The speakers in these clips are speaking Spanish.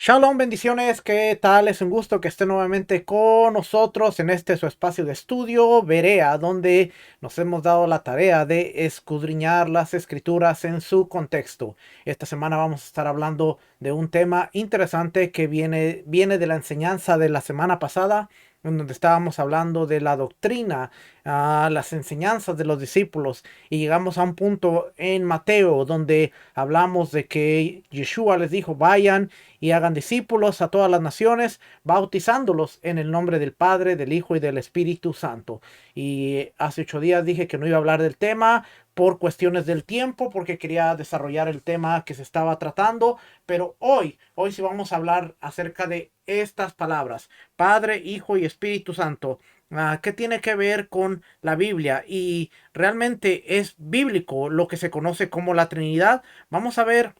Shalom, bendiciones, ¿qué tal? Es un gusto que esté nuevamente con nosotros en este su espacio de estudio, Berea, donde nos hemos dado la tarea de escudriñar las escrituras en su contexto. Esta semana vamos a estar hablando de un tema interesante que viene de la enseñanza de la semana pasada, en donde estábamos hablando de la doctrina, las enseñanzas de los discípulos, y llegamos a un punto en Mateo donde hablamos de que Yeshua les dijo, vayan y hagan discípulos a todas las naciones, bautizándolos en el nombre del Padre, del Hijo y del Espíritu Santo. Y hace 8 días dije que no iba a hablar del tema por cuestiones del tiempo, porque quería desarrollar el tema que se estaba tratando, pero hoy sí vamos a hablar acerca de estas palabras, Padre, Hijo y Espíritu Santo. ¿Qué tiene que ver con la Biblia? Y realmente es bíblico lo que se conoce como la Trinidad. Vamos a ver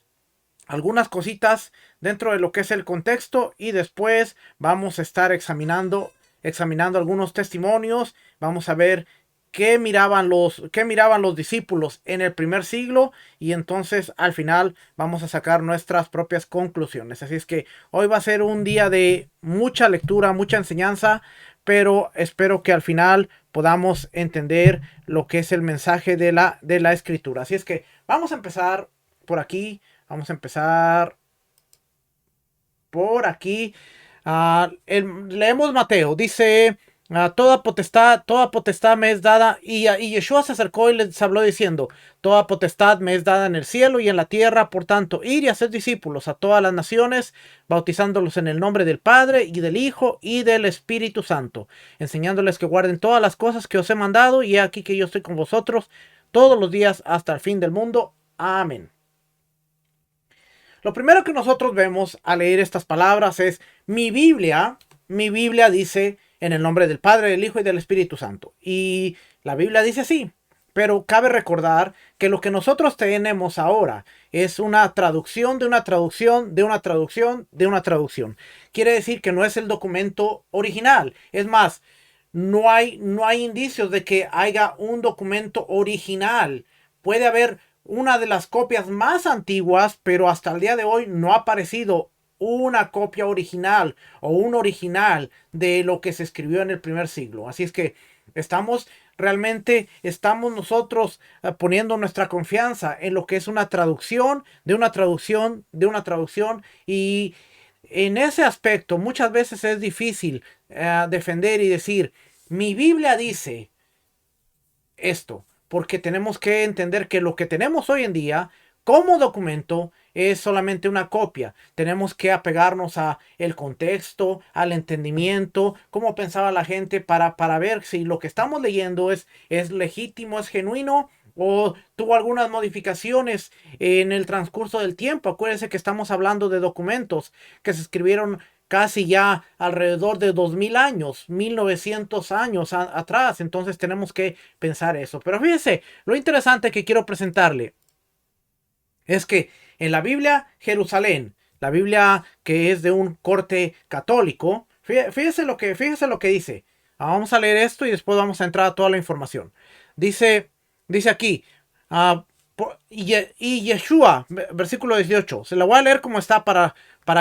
algunas cositas dentro de lo que es el contexto y después vamos a estar examinando algunos testimonios. Vamos a ver qué miraban los discípulos en el primer siglo, y entonces al final vamos a sacar nuestras propias conclusiones. Así es que hoy va a ser un día de mucha lectura, mucha enseñanza, pero espero que al final podamos entender lo que es el mensaje de la escritura. Así es que vamos a empezar por aquí. Vamos a empezar por aquí. Leemos Mateo. Dice, toda potestad me es dada. Y Yeshua se acercó y les habló diciendo, toda potestad me es dada en el cielo y en la tierra. Por tanto, ir y hacer discípulos a todas las naciones, bautizándolos en el nombre del Padre y del Hijo y del Espíritu Santo, enseñándoles que guarden todas las cosas que os he mandado. Y he aquí que yo estoy con vosotros todos los días hasta el fin del mundo. Amén. Lo primero que nosotros vemos al leer estas palabras es mi Biblia dice en el nombre del Padre, del Hijo y del Espíritu Santo. Y la Biblia dice así, pero cabe recordar que lo que nosotros tenemos ahora es una traducción de una traducción de una traducción de una traducción. Quiere decir que no es el documento original. Es más, no hay indicios de que haya un documento original. Puede haber una de las copias más antiguas, pero hasta el día de hoy no ha aparecido una copia original o un original de lo que se escribió en el primer siglo. Así es que estamos nosotros poniendo nuestra confianza en lo que es una traducción de una traducción de una traducción, y en ese aspecto muchas veces es difícil defender y decir, mi Biblia dice esto, porque tenemos que entender que lo que tenemos hoy en día como documento es solamente una copia. Tenemos que apegarnos a el contexto, al entendimiento, cómo pensaba la gente para ver si lo que estamos leyendo es legítimo, es genuino o tuvo algunas modificaciones en el transcurso del tiempo. Acuérdense que estamos hablando de documentos que se escribieron casi ya alrededor de 2000 años, 1900 años atrás. Entonces tenemos que pensar eso. Pero fíjese, lo interesante que quiero presentarle es que en la Biblia Jerusalén, la Biblia que es de un corte católico, fíjese lo que dice. Vamos a leer esto y después vamos a entrar a toda la información. Dice aquí, ah, y Yeshua, versículo 18, se la voy a leer como está para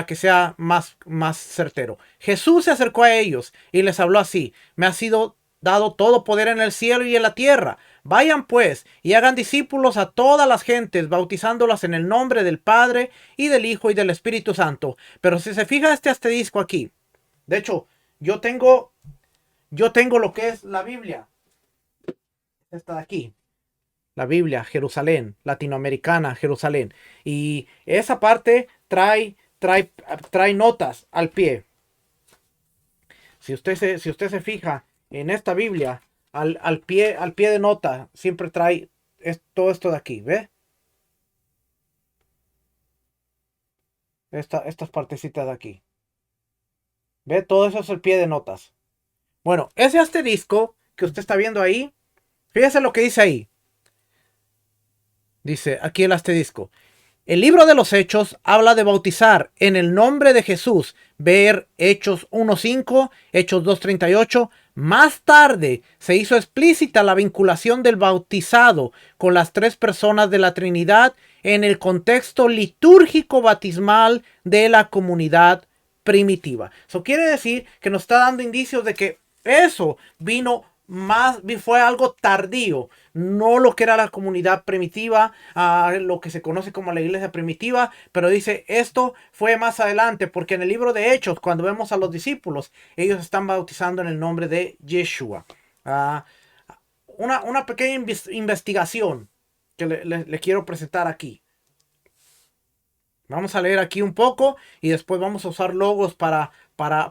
que sea más certero. Jesús se acercó a ellos y les habló así: me ha sido dado todo poder en el cielo y en la tierra. Vayan pues y hagan discípulos a todas las gentes, bautizándolas en el nombre del Padre y del Hijo y del Espíritu Santo. Pero si se fija este asterisco aquí, de hecho, yo tengo lo que es la Biblia, esta de aquí, la Biblia Jerusalén, latinoamericana Jerusalén, y esa parte trae notas al pie. Si usted se fija en esta Biblia, al pie de nota, siempre trae todo esto de aquí, ¿ve? Estas partecitas de aquí. ¿Ve? Todo eso es el pie de notas. Bueno, ese asterisco que usted está viendo ahí, fíjese lo que dice ahí. Dice aquí el asterisco. El libro de los Hechos habla de bautizar en el nombre de Jesús. Ver Hechos 1.5, Hechos 2.38. Más tarde se hizo explícita la vinculación del bautizado con las tres personas de la Trinidad en el contexto litúrgico bautismal de la comunidad primitiva. Eso quiere decir que nos está dando indicios de que eso vino más, fue algo tardío, no lo que era la comunidad primitiva, lo que se conoce como la iglesia primitiva, pero dice esto fue más adelante, porque en el libro de Hechos, cuando vemos a los discípulos, ellos están bautizando en el nombre de Yeshua. Uh, una pequeña investigación que le quiero presentar aquí. Vamos a leer aquí un poco y después vamos a usar logos para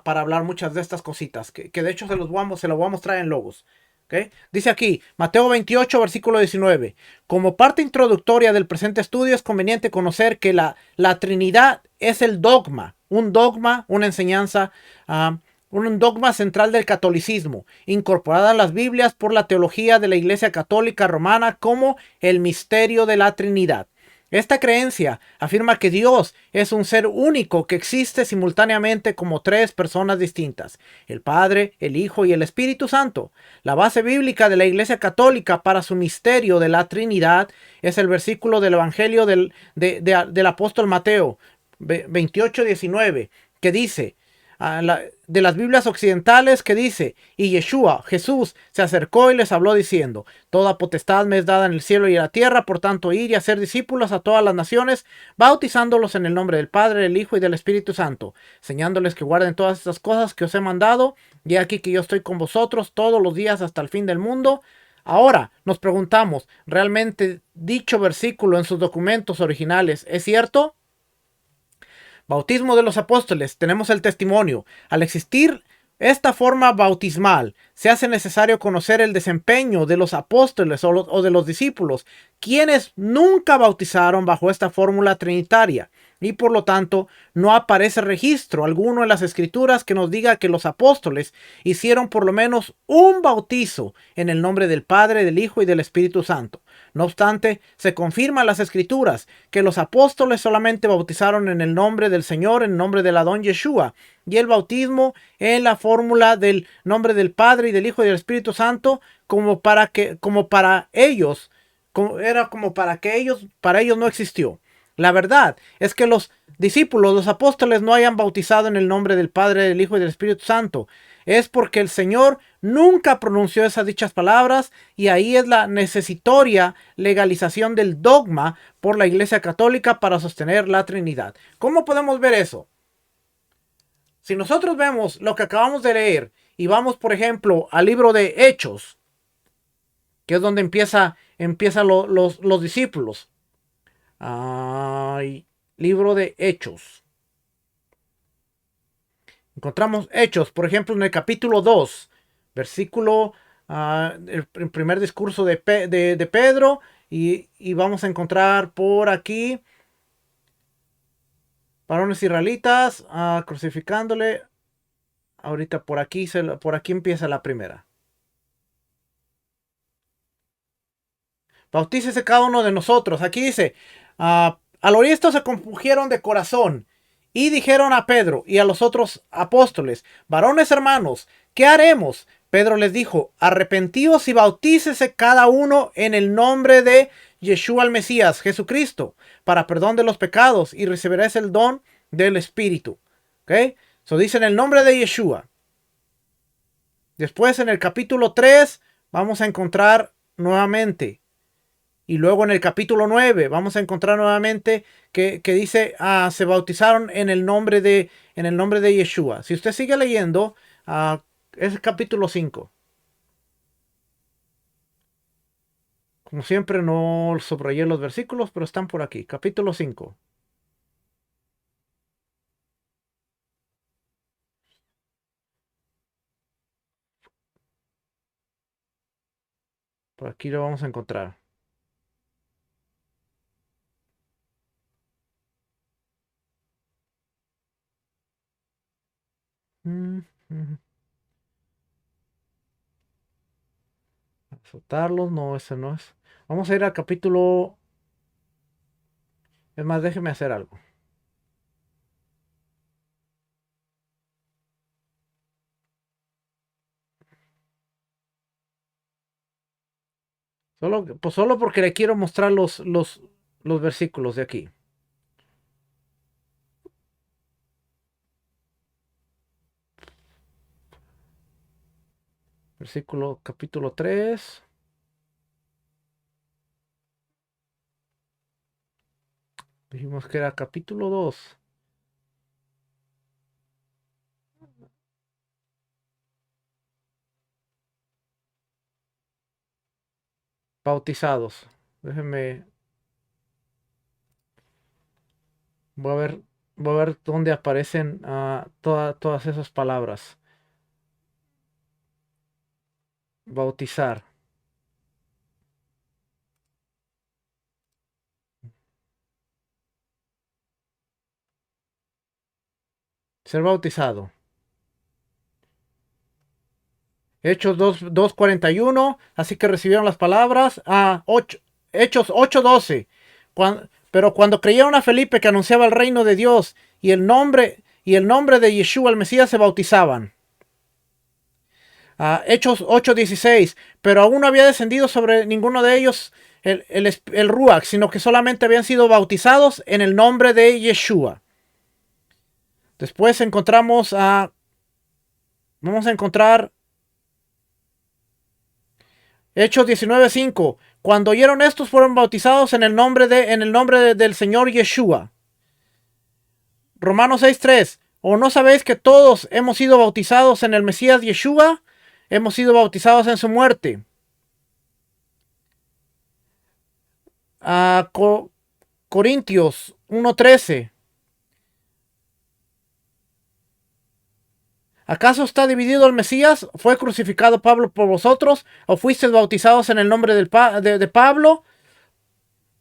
hablar muchas de estas cositas. Que de hecho se los voy a mostrar en logos. ¿Okay? Dice aquí, Mateo 28, versículo 19. Como parte introductoria del presente estudio es conveniente conocer que la Trinidad es el dogma. Un dogma, una enseñanza, un dogma central del catolicismo, incorporada en las Biblias por la teología de la Iglesia Católica Romana como el misterio de la Trinidad. Esta creencia afirma que Dios es un ser único que existe simultáneamente como tres personas distintas, el Padre, el Hijo y el Espíritu Santo. La base bíblica de la Iglesia Católica para su misterio de la Trinidad es el versículo del Evangelio del apóstol Mateo 28:19, que dice, de las Biblias occidentales, que dice, y Yeshua, Jesús, se acercó y les habló diciendo, toda potestad me es dada en el cielo y en la tierra, por tanto ir y hacer discípulos a todas las naciones, bautizándolos en el nombre del Padre, del Hijo y del Espíritu Santo, enseñándoles que guarden todas estas cosas que os he mandado, y aquí que yo estoy con vosotros todos los días hasta el fin del mundo. Ahora nos preguntamos, ¿realmente dicho versículo en sus documentos originales es cierto? Bautismo de los apóstoles, tenemos el testimonio. Al existir esta forma bautismal, se hace necesario conocer el desempeño de los apóstoles o de los discípulos, quienes nunca bautizaron bajo esta fórmula trinitaria. Y por lo tanto, no aparece registro alguno en las escrituras que nos diga que los apóstoles hicieron por lo menos un bautizo en el nombre del Padre, del Hijo y del Espíritu Santo. No obstante, se confirma en las escrituras que los apóstoles solamente bautizaron en el nombre del Señor, en el nombre del Adón Yeshua, y el bautismo en la fórmula del nombre del Padre y del Hijo y del Espíritu Santo, para ellos no existió. La verdad es que los discípulos, los apóstoles, no hayan bautizado en el nombre del Padre, del Hijo y del Espíritu Santo. Es porque el Señor nunca pronunció esas dichas palabras, y ahí es la necesitoria legalización del dogma por la Iglesia Católica para sostener la Trinidad. ¿Cómo podemos ver eso? Si nosotros vemos lo que acabamos de leer y vamos, por ejemplo, al libro de Hechos, que es donde empiezan los discípulos. Libro de Hechos. Encontramos Hechos, por ejemplo, en el capítulo 2, versículo, el primer discurso de Pedro, y vamos a encontrar por aquí, varones israelitas, crucificándole. Ahorita por aquí empieza la primera. Bautícese cada uno de nosotros. Aquí dice, al oír esto se compungieron de corazón y dijeron a Pedro y a los otros apóstoles, varones hermanos, ¿qué haremos? Pedro les dijo, arrepentíos y bautícese cada uno en el nombre de Yeshua el Mesías, Jesucristo, para perdón de los pecados, y recibiréis el don del Espíritu. ¿Ok? So dice en el nombre de Yeshua. Después en el capítulo 3 vamos a encontrar nuevamente. Y luego en el capítulo 9 vamos a encontrar nuevamente que dice, se bautizaron en el nombre de Yeshua. Si usted sigue leyendo, es el capítulo 5. Como siempre no subrayé los versículos, pero están por aquí. Capítulo 5. Por aquí lo vamos a encontrar. Azotarlos, no, ese no es. Vamos a ir al capítulo Es más, déjeme hacer algo. Solo porque le quiero mostrar los versículos de aquí. Versículo capítulo 3. Dijimos que era capítulo 2. Bautizados. Déjenme. Voy a ver, voy a ver dónde aparecen todas esas palabras. Bautizar. Ser bautizado. Hechos 2:41. Así que recibieron las palabras. Hechos 8:12. Pero cuando creyeron a Felipe que anunciaba el reino de Dios y el nombre de Yeshua el Mesías, se bautizaban. Hechos 8:16. Pero aún no había descendido sobre ninguno de ellos el Ruach, sino que solamente habían sido bautizados en el nombre de Yeshua. Después vamos a encontrar Hechos 19:5. Cuando oyeron estos, fueron bautizados en el nombre del Señor Yeshua. Romanos 6:3. ¿O no sabéis que todos hemos sido bautizados en el Mesías Yeshua? Hemos sido bautizados en su muerte. A Corintios 1:13. ¿Acaso está dividido el Mesías? ¿Fue crucificado Pablo por vosotros? ¿O fuisteis bautizados en el nombre de Pablo?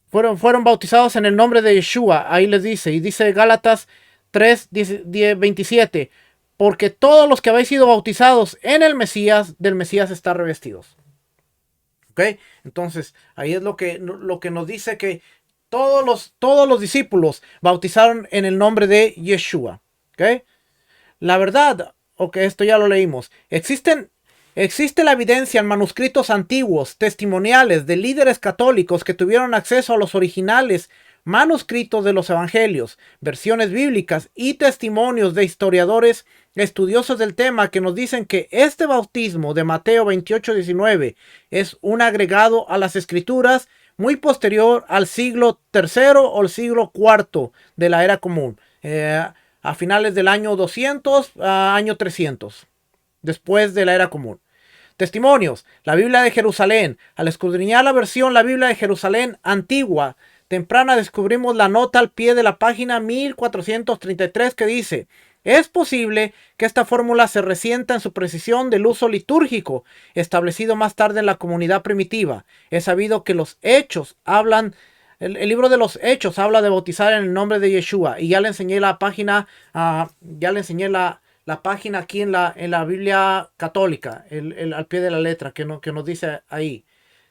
Fueron bautizados en el nombre de Yeshua. Ahí les dice. Y dice Gálatas 3:27. Porque todos los que habéis sido bautizados en el Mesías, del Mesías está revestidos. ¿Ok? Entonces, ahí es lo que nos dice que todos los discípulos bautizaron en el nombre de Yeshua. ¿Ok? La verdad, ok, esto ya lo leímos. Existe la evidencia en manuscritos antiguos, testimoniales de líderes católicos que tuvieron acceso a los originales manuscritos de los evangelios, versiones bíblicas y testimonios de historiadores estudiosos del tema que nos dicen que este bautismo de Mateo 28:19 es un agregado a las escrituras muy posterior al siglo III o el siglo IV de la era común. A finales del año 200 a año 300, después de la era común. Testimonios. La Biblia de Jerusalén. Al escudriñar la Biblia de Jerusalén antigua, temprana, descubrimos la nota al pie de la página 1433 que dice: es posible que esta fórmula se resienta en su precisión del uso litúrgico, establecido más tarde en la comunidad primitiva. Es sabido que los hechos hablan. El libro de los Hechos habla de bautizar en el nombre de Yeshua. Y ya le enseñé la página. La página aquí en la Biblia católica. Al pie de la letra. Que nos dice ahí.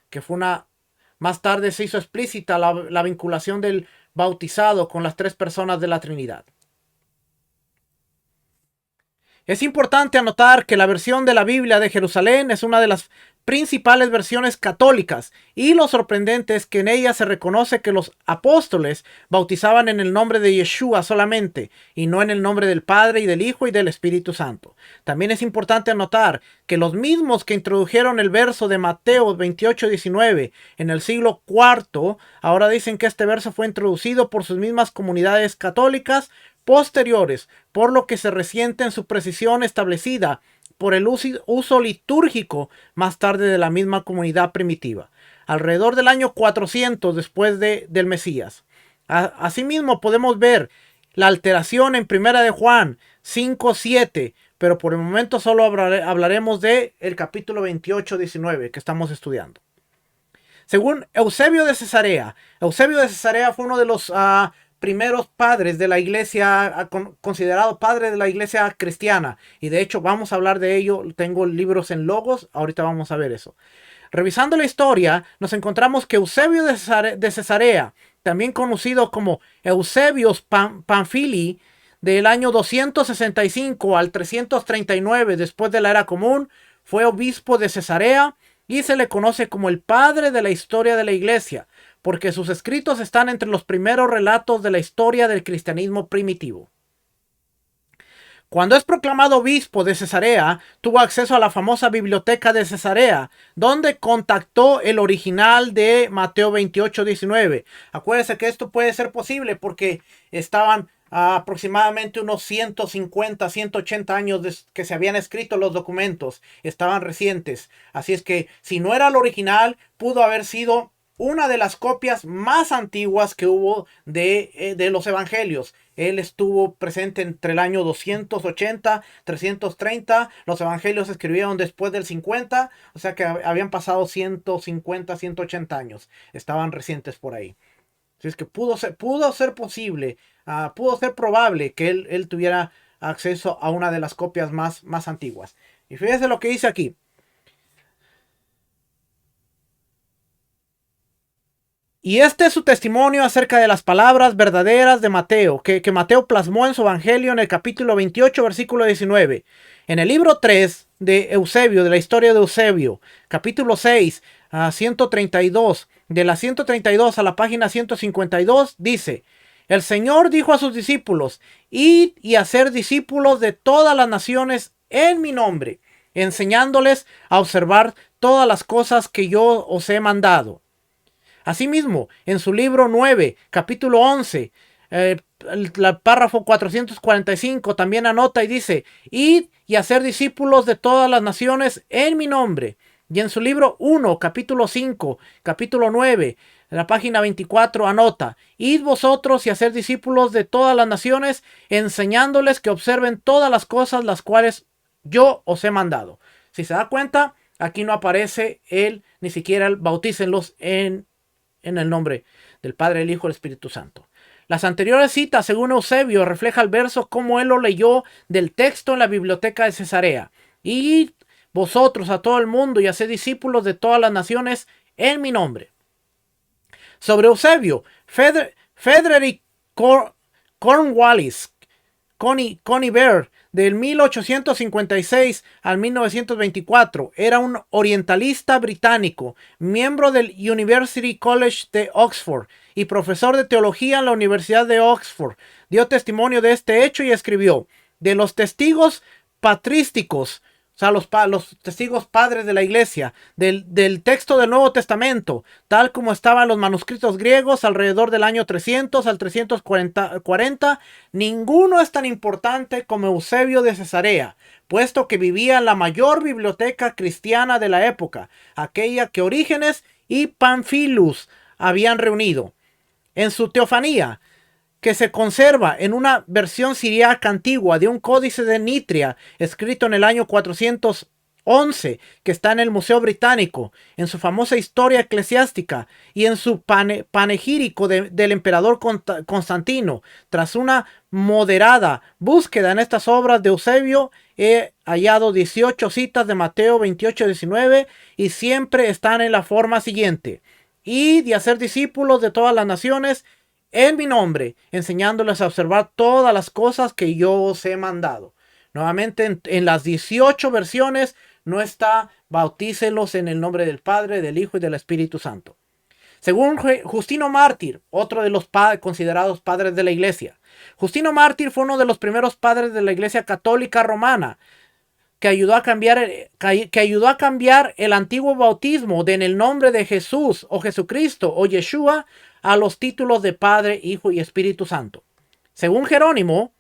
Que fue más tarde se hizo explícita la vinculación del bautizado con las tres personas de la Trinidad. Es importante anotar que la versión de la Biblia de Jerusalén es una de las principales versiones católicas, y lo sorprendente es que en ella se reconoce que los apóstoles bautizaban en el nombre de Yeshua solamente, y no en el nombre del Padre y del Hijo y del Espíritu Santo. También es importante anotar que los mismos que introdujeron el verso de Mateo 28:19 en el siglo IV, ahora dicen que este verso fue introducido por sus mismas comunidades católicas posteriores, por lo que se resiente en su precisión establecida por el uso litúrgico más tarde de la misma comunidad primitiva, alrededor del año 400 después del Mesías. Asimismo podemos ver la alteración en Primera de Juan 5:7, pero por el momento solo hablaremos de el capítulo 28:19 que estamos estudiando. Según Eusebio de Cesarea fue uno de los primeros padres de la iglesia, considerado padre de la iglesia cristiana, y de hecho vamos a hablar de ello. Tengo libros en Logos, ahorita vamos a ver eso. Revisando la historia, nos encontramos que Eusebio de Cesarea también conocido como Eusebios Pamphili, del año 265 al 339 después de la era común, fue obispo de Cesarea y se le conoce como el padre de la historia de la iglesia, porque sus escritos están entre los primeros relatos de la historia del cristianismo primitivo. Cuando es proclamado obispo de Cesarea, tuvo acceso a la famosa biblioteca de Cesarea, donde contactó el original de Mateo 28:19. Acuérdense que esto puede ser posible porque estaban aproximadamente unos 150, 180 años que se habían escrito los documentos. Estaban recientes. Así es que si no era el original, pudo haber sido una de las copias más antiguas que hubo de los evangelios. Él estuvo presente entre el año 280, 330. Los evangelios se escribieron después del 50. O sea que habían pasado 150, 180 años. Estaban recientes por ahí. Así es que pudo ser posible, pudo ser probable que él tuviera acceso a una de las copias más antiguas. Y fíjense lo que dice aquí. Y este es su testimonio acerca de las palabras verdaderas de Mateo, que Mateo plasmó en su evangelio en el capítulo 28, versículo 19. En el libro 3 de Eusebio, de la historia de Eusebio, capítulo 6, 132, de la 132 a la página 152, dice: el Señor dijo a sus discípulos: id y hacer discípulos de todas las naciones en mi nombre, enseñándoles a observar todas las cosas que yo os he mandado. Asimismo, en su libro 9, capítulo 11, el párrafo 445 también anota y dice: id y hacer discípulos de todas las naciones en mi nombre. Y en su libro 1, capítulo 5, capítulo 9, en la página 24 anota: id vosotros y hacer discípulos de todas las naciones, enseñándoles que observen todas las cosas las cuales yo os he mandado. Si se da cuenta, aquí no aparece ni siquiera el bautícenlos en el nombre del Padre, el Hijo y el Espíritu Santo. Las anteriores citas, según Eusebio, refleja el verso como él lo leyó del texto en la biblioteca de Cesarea. Y vosotros a todo el mundo y haced discípulos de todas las naciones en mi nombre. Sobre Eusebio, Frederick Cornwallis, Connie Bear, del 1856 al 1924, era un orientalista británico, miembro del University College de Oxford y profesor de teología en la Universidad de Oxford. Dio testimonio de este hecho y escribió: de los testigos patrísticos, o sea, los testigos padres de la iglesia, del texto del Nuevo Testamento, tal como estaban los manuscritos griegos alrededor del año 300 al 340, ninguno es tan importante como Eusebio de Cesarea, puesto que vivía en la mayor biblioteca cristiana de la época, aquella que Orígenes y Pamphilus habían reunido. En su teofanía, que se conserva en una versión siriaca antigua de un códice de Nitria escrito en el año 411, que está en el Museo Británico, en su famosa historia eclesiástica y en su panegírico del emperador Constantino. Tras una moderada búsqueda en estas obras de Eusebio, he hallado 18 citas de Mateo 28:19 y siempre están en la forma siguiente: id y hacer discípulos de todas las naciones en mi nombre, enseñándoles a observar todas las cosas que yo os he mandado. Nuevamente, en las 18 versiones no está bautícelos en el nombre del Padre, del Hijo y del Espíritu Santo. Según Justino Mártir, otro de los considerados padres de la iglesia, Justino Mártir fue uno de los primeros padres de la iglesia católica romana, que ayudó a cambiar el antiguo bautismo de en el nombre de Jesús o Jesucristo o Yeshua a los títulos de Padre, Hijo y Espíritu Santo. Según Jerónimo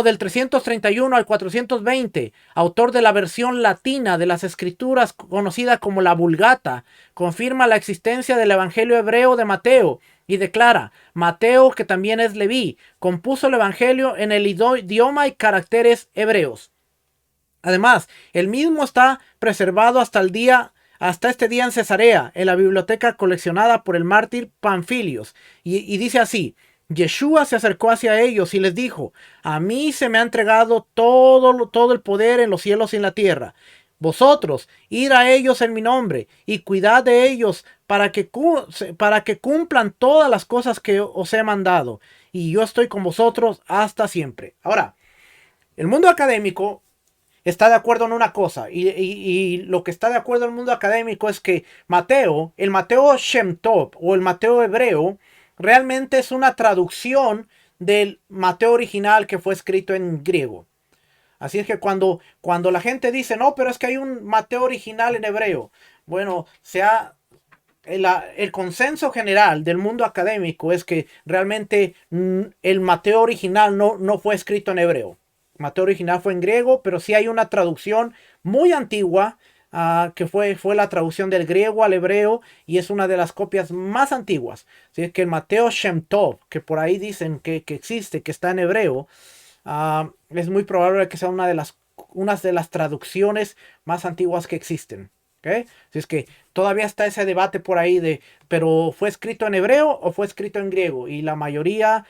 del 331 al 420, autor de la versión latina de las Escrituras conocida como la Vulgata, confirma la existencia del Evangelio hebreo de Mateo y declara: Mateo, que también es Leví, compuso el Evangelio en el idioma y caracteres hebreos. Además, el mismo está preservado hasta este día en Cesarea, en la biblioteca coleccionada por el mártir Pamphilios. Y dice así: Yeshua se acercó hacia ellos y les dijo: a mí se me ha entregado todo el poder en los cielos y en la tierra. Vosotros, id a ellos en mi nombre y cuidad de ellos para que cumplan todas las cosas que os he mandado. Y yo estoy con vosotros hasta siempre. Ahora, el mundo académico está de acuerdo en una cosa, y lo que está de acuerdo en el mundo académico es que Mateo, el Mateo Shem Tov o el Mateo hebreo, realmente es una traducción del Mateo original que fue escrito en griego. Así es que cuando la gente dice, no, pero es que hay un Mateo original en hebreo, bueno, el consenso general del mundo académico es que realmente el Mateo original no fue escrito en hebreo. Mateo original fue en griego, pero sí hay una traducción muy antigua que fue la traducción del griego al hebreo y es una de las copias más antiguas. Así que el Mateo Shem Tov, que por ahí dicen que existe, que está en hebreo, es muy probable que sea una de las traducciones más antiguas que existen. ¿Okay? Así es que todavía está ese debate por ahí pero ¿fue escrito en hebreo o fue escrito en griego? Y la mayoría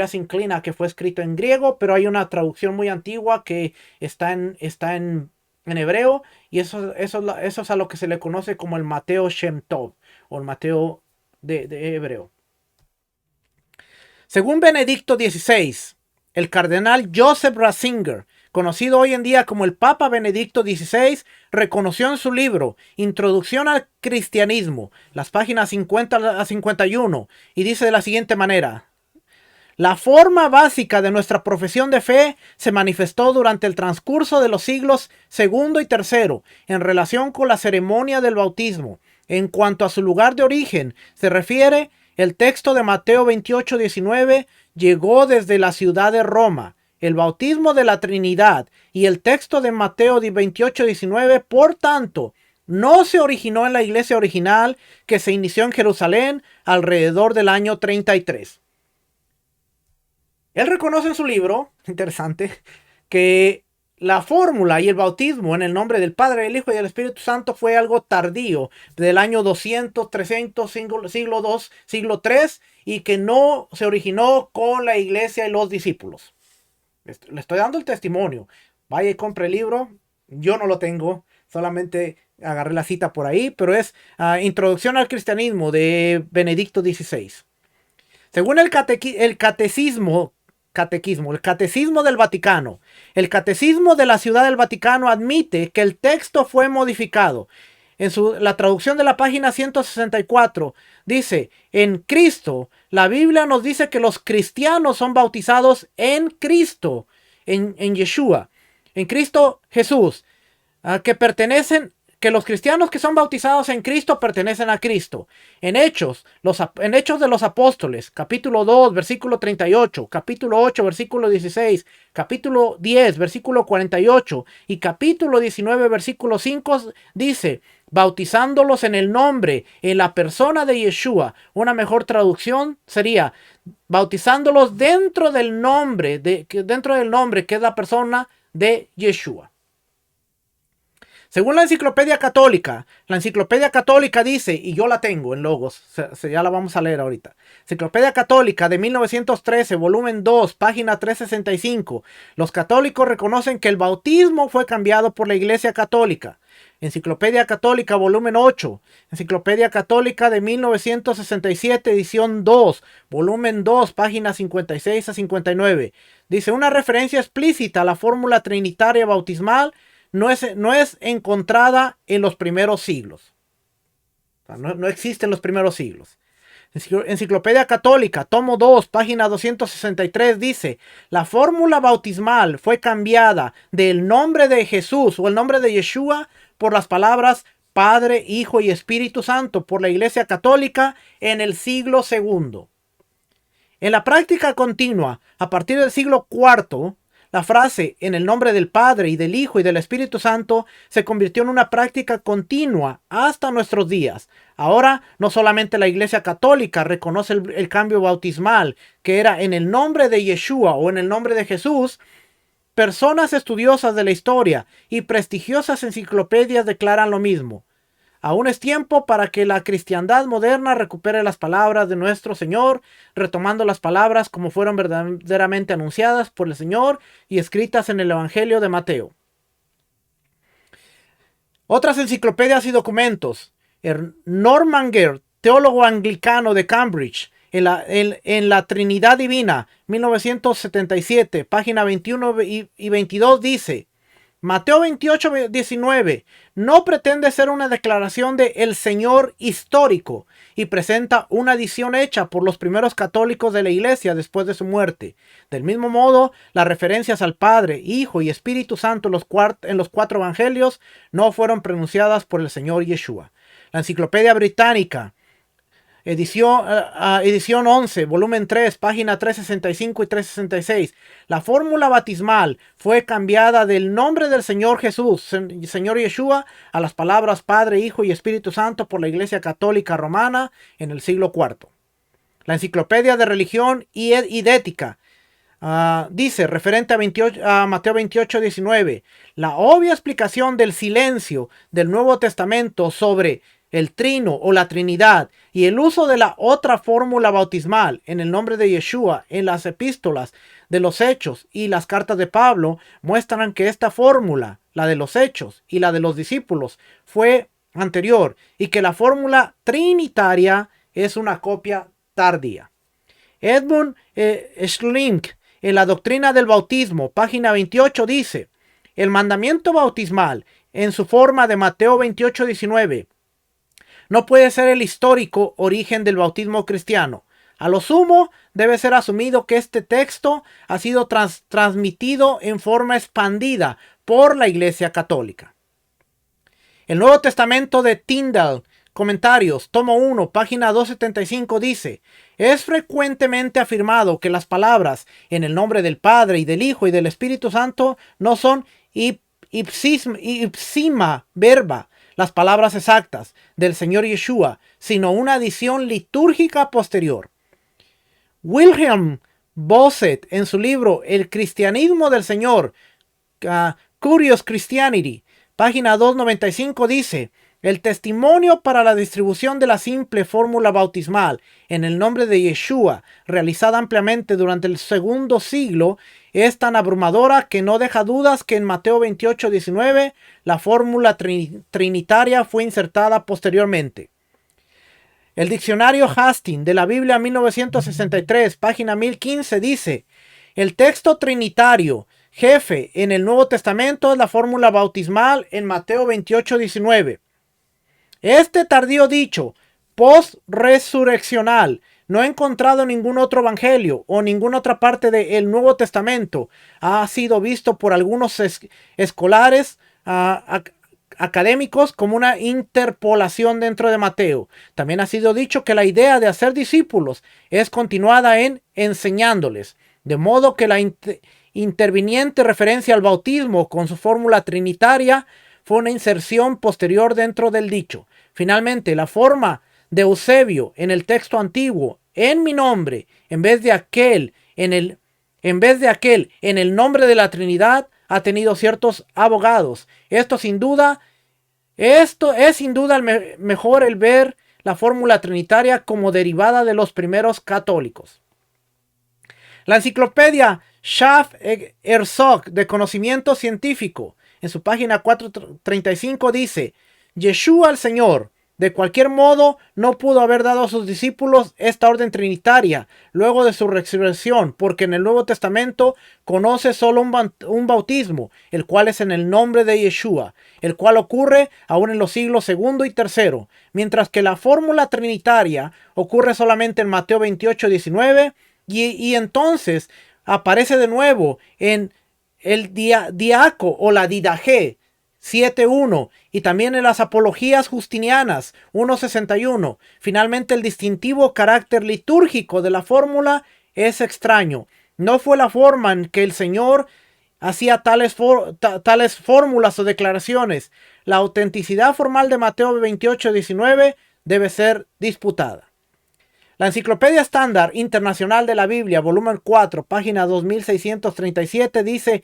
se inclina a que fue escrito en griego, pero hay una traducción muy antigua que está en hebreo, y eso es a lo que se le conoce como el Mateo Shem Tov, o el Mateo de hebreo. Según Benedicto XVI, el cardenal Joseph Ratzinger, conocido hoy en día como el Papa Benedicto XVI, reconoció en su libro Introducción al Cristianismo, las páginas 50 a 51, y dice de la siguiente manera: la forma básica de nuestra profesión de fe se manifestó durante el transcurso de los siglos segundo y tercero en relación con la ceremonia del bautismo. En cuanto a su lugar de origen se refiere, el texto de Mateo 28:19 llegó desde la ciudad de Roma. El bautismo de la Trinidad y el texto de Mateo 28:19, por tanto, no se originó en la iglesia original que se inició en Jerusalén alrededor del año 33. Él reconoce en su libro, interesante, que la fórmula y el bautismo en el nombre del Padre, del Hijo y del Espíritu Santo fue algo tardío, del año 200, 300, siglo II, siglo III, y que no se originó con la iglesia y los discípulos. Le estoy dando el testimonio. Vaya y compre el libro. Yo no lo tengo, solamente agarré la cita por ahí, pero es Introducción al Cristianismo de Benedicto XVI. Según el catecismo del Vaticano, el catecismo de la Ciudad del Vaticano admite que el texto fue modificado. La traducción de la página 164 dice: en Cristo, la Biblia nos dice que los cristianos son bautizados en Cristo, en Yeshua, en Cristo Jesús, que los cristianos que son bautizados en Cristo pertenecen a Cristo. En Hechos de los Apóstoles, capítulo 2, versículo 38, capítulo 8, versículo 16, capítulo 10, versículo 48 y capítulo 19, versículo 5, dice: bautizándolos en el nombre, en la persona de Yeshua. Una mejor traducción sería bautizándolos dentro del nombre, que es la persona de Yeshua. Según la Enciclopedia Católica dice, y yo la tengo en Logos, ya la vamos a leer ahorita. Enciclopedia Católica de 1913, volumen 2, página 365. Los católicos reconocen que el bautismo fue cambiado por la Iglesia Católica. Enciclopedia Católica, volumen 8. Enciclopedia Católica de 1967, edición 2, volumen 2, páginas 56 a 59. Dice: una referencia explícita a la fórmula trinitaria bautismal no es encontrada en los primeros siglos. O sea, no existe en los primeros siglos. Enciclopedia Católica, tomo 2, página 263, dice: la fórmula bautismal fue cambiada del nombre de Jesús o el nombre de Yeshua por las palabras Padre, Hijo y Espíritu Santo por la Iglesia Católica en el siglo II. En la práctica continua, a partir del siglo IV, la frase en el nombre del Padre y del Hijo y del Espíritu Santo se convirtió en una práctica continua hasta nuestros días. Ahora no solamente la Iglesia Católica reconoce el cambio bautismal, que era en el nombre de Yeshua o en el nombre de Jesús. Personas estudiosas de la historia y prestigiosas enciclopedias declaran lo mismo. Aún es tiempo para que la cristiandad moderna recupere las palabras de nuestro Señor, retomando las palabras como fueron verdaderamente anunciadas por el Señor y escritas en el Evangelio de Mateo. Otras enciclopedias y documentos. Normanger, teólogo anglicano de Cambridge, en la Trinidad Divina, 1977, página 21 y 22 dice: Mateo 28, 19 no pretende ser una declaración de el Señor histórico y presenta una adición hecha por los primeros católicos de la Iglesia después de su muerte. Del mismo modo, las referencias al Padre, Hijo y Espíritu Santo en los cuatro evangelios no fueron pronunciadas por el Señor Yeshua. La Enciclopedia Británica, edición 11, volumen 3, página 365 y 366. La fórmula bautismal fue cambiada del nombre del Señor Jesús, Señor Yeshua, a las palabras Padre, Hijo y Espíritu Santo por la Iglesia Católica Romana en el siglo IV. La Enciclopedia de Religión y de Ética dice, referente a Mateo 28, 19, la obvia explicación del silencio del Nuevo Testamento sobre el trino o la Trinidad y el uso de la otra fórmula bautismal en el nombre de Yeshua en las epístolas de los Hechos y las cartas de Pablo muestran que esta fórmula, la de los Hechos y la de los discípulos, fue anterior y que la fórmula trinitaria es una copia tardía. Edmund Schlink, en la Doctrina del Bautismo, página 28, dice: el mandamiento bautismal en su forma de Mateo 28, 19 no puede ser el histórico origen del bautismo cristiano. A lo sumo, debe ser asumido que este texto ha sido transmitido en forma expandida por la Iglesia Católica. El Nuevo Testamento de Tyndale, comentarios, tomo 1, página 275, dice: es frecuentemente afirmado que las palabras en el nombre del Padre y del Hijo y del Espíritu Santo no son ipsima verba, las palabras exactas del Señor Yeshua, sino una adición litúrgica posterior. Wilhelm Bosset, en su libro El cristianismo del Señor, Curious Christianity, página 295, dice: el testimonio para la distribución de la simple fórmula bautismal en el nombre de Yeshua, realizada ampliamente durante el segundo siglo, es tan abrumadora que no deja dudas que en Mateo 28, 19 la fórmula trinitaria fue insertada posteriormente. El diccionario Hastings de la Biblia 1963, página 1015, dice: el texto trinitario jefe en el Nuevo Testamento es la fórmula bautismal en Mateo 28, 19. Este tardío dicho, post-resurreccional, no he encontrado ningún otro evangelio o ninguna otra parte del Nuevo Testamento. Ha sido visto por algunos escolares académicos como una interpolación dentro de Mateo. También ha sido dicho que la idea de hacer discípulos es continuada en enseñándoles, de modo que la interviniente referencia al bautismo con su fórmula trinitaria fue una inserción posterior dentro del dicho. Finalmente, la forma de Eusebio en el texto antiguo, en mi nombre, en vez de aquel en el nombre de la Trinidad, ha tenido ciertos abogados. Esto es sin duda mejor el ver la fórmula trinitaria como derivada de los primeros católicos. La enciclopedia Schaff-Herzog de conocimiento científico, en su página 435, dice: Yeshua el Señor, de cualquier modo, no pudo haber dado a sus discípulos esta orden trinitaria luego de su resurrección, porque en el Nuevo Testamento conoce solo un bautismo, el cual es en el nombre de Yeshua, el cual ocurre aún en los siglos segundo y tercero, mientras que la fórmula trinitaria ocurre solamente en Mateo 28, 19, y entonces aparece de nuevo en el diaco o la didaje 7.1 y también en las apologías justinianas 1.61. Finalmente, el distintivo carácter litúrgico de la fórmula es extraño. No fue la forma en que el Señor hacía tales fórmulas o declaraciones. La autenticidad formal de Mateo 28:19 debe ser disputada. La Enciclopedia Estándar Internacional de la Biblia, volumen 4, página 2637, dice: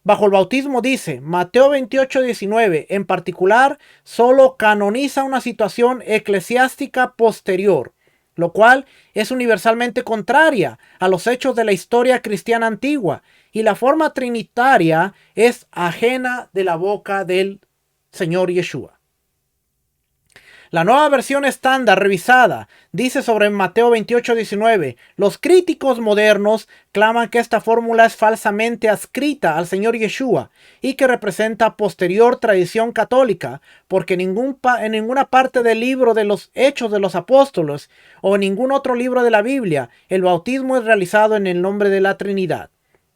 bajo el bautismo dice, Mateo 28:19, en particular, solo canoniza una situación eclesiástica posterior, lo cual es universalmente contraria a los hechos de la historia cristiana antigua, y la forma trinitaria es ajena de la boca del Señor Yeshua. La nueva versión estándar revisada dice sobre Mateo 28:19, los críticos modernos claman que esta fórmula es falsamente adscrita al Señor Yeshua y que representa posterior tradición católica, porque en ninguna parte del libro de los Hechos de los Apóstoles o en ningún otro libro de la Biblia el bautismo es realizado en el nombre de la Trinidad.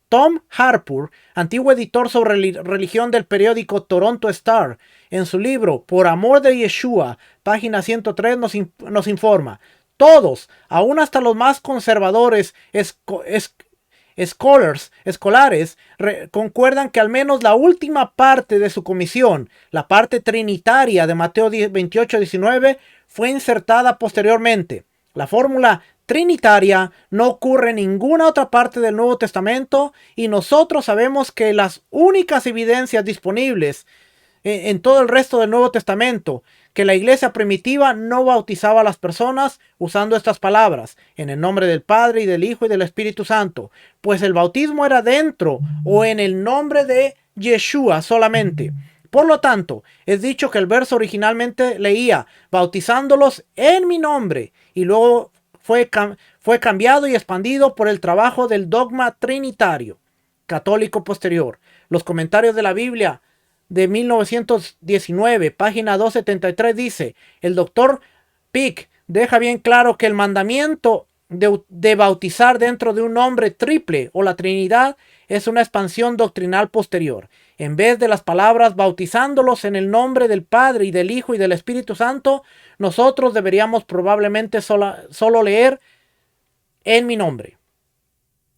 Tom Harpur, antiguo editor sobre religión del periódico Toronto Star, en su libro Por amor de Yeshua, página 103, nos informa: todos, aún hasta los más conservadores escolares, concuerdan que al menos la última parte de su comisión, la parte trinitaria de Mateo 28:19, fue insertada posteriormente. La fórmula trinitaria no ocurre en ninguna otra parte del Nuevo Testamento, y nosotros sabemos que las únicas evidencias disponibles en todo el resto del Nuevo Testamento, que la iglesia primitiva no bautizaba a las personas usando estas palabras, en el nombre del Padre y del Hijo y del Espíritu Santo, pues el bautismo era dentro o en el nombre de Yeshua solamente. Por lo tanto, es dicho que el verso originalmente leía, bautizándolos en mi nombre, y luego fue cambiado y expandido por el trabajo del dogma trinitario católico posterior. Los comentarios de la Biblia de 1919, página 273, dice: el doctor Pick deja bien claro que el mandamiento de bautizar dentro de un nombre triple o la Trinidad es una expansión doctrinal posterior. En vez de las palabras bautizándolos en el nombre del Padre y del Hijo y del Espíritu Santo, nosotros deberíamos probablemente solo leer en mi nombre.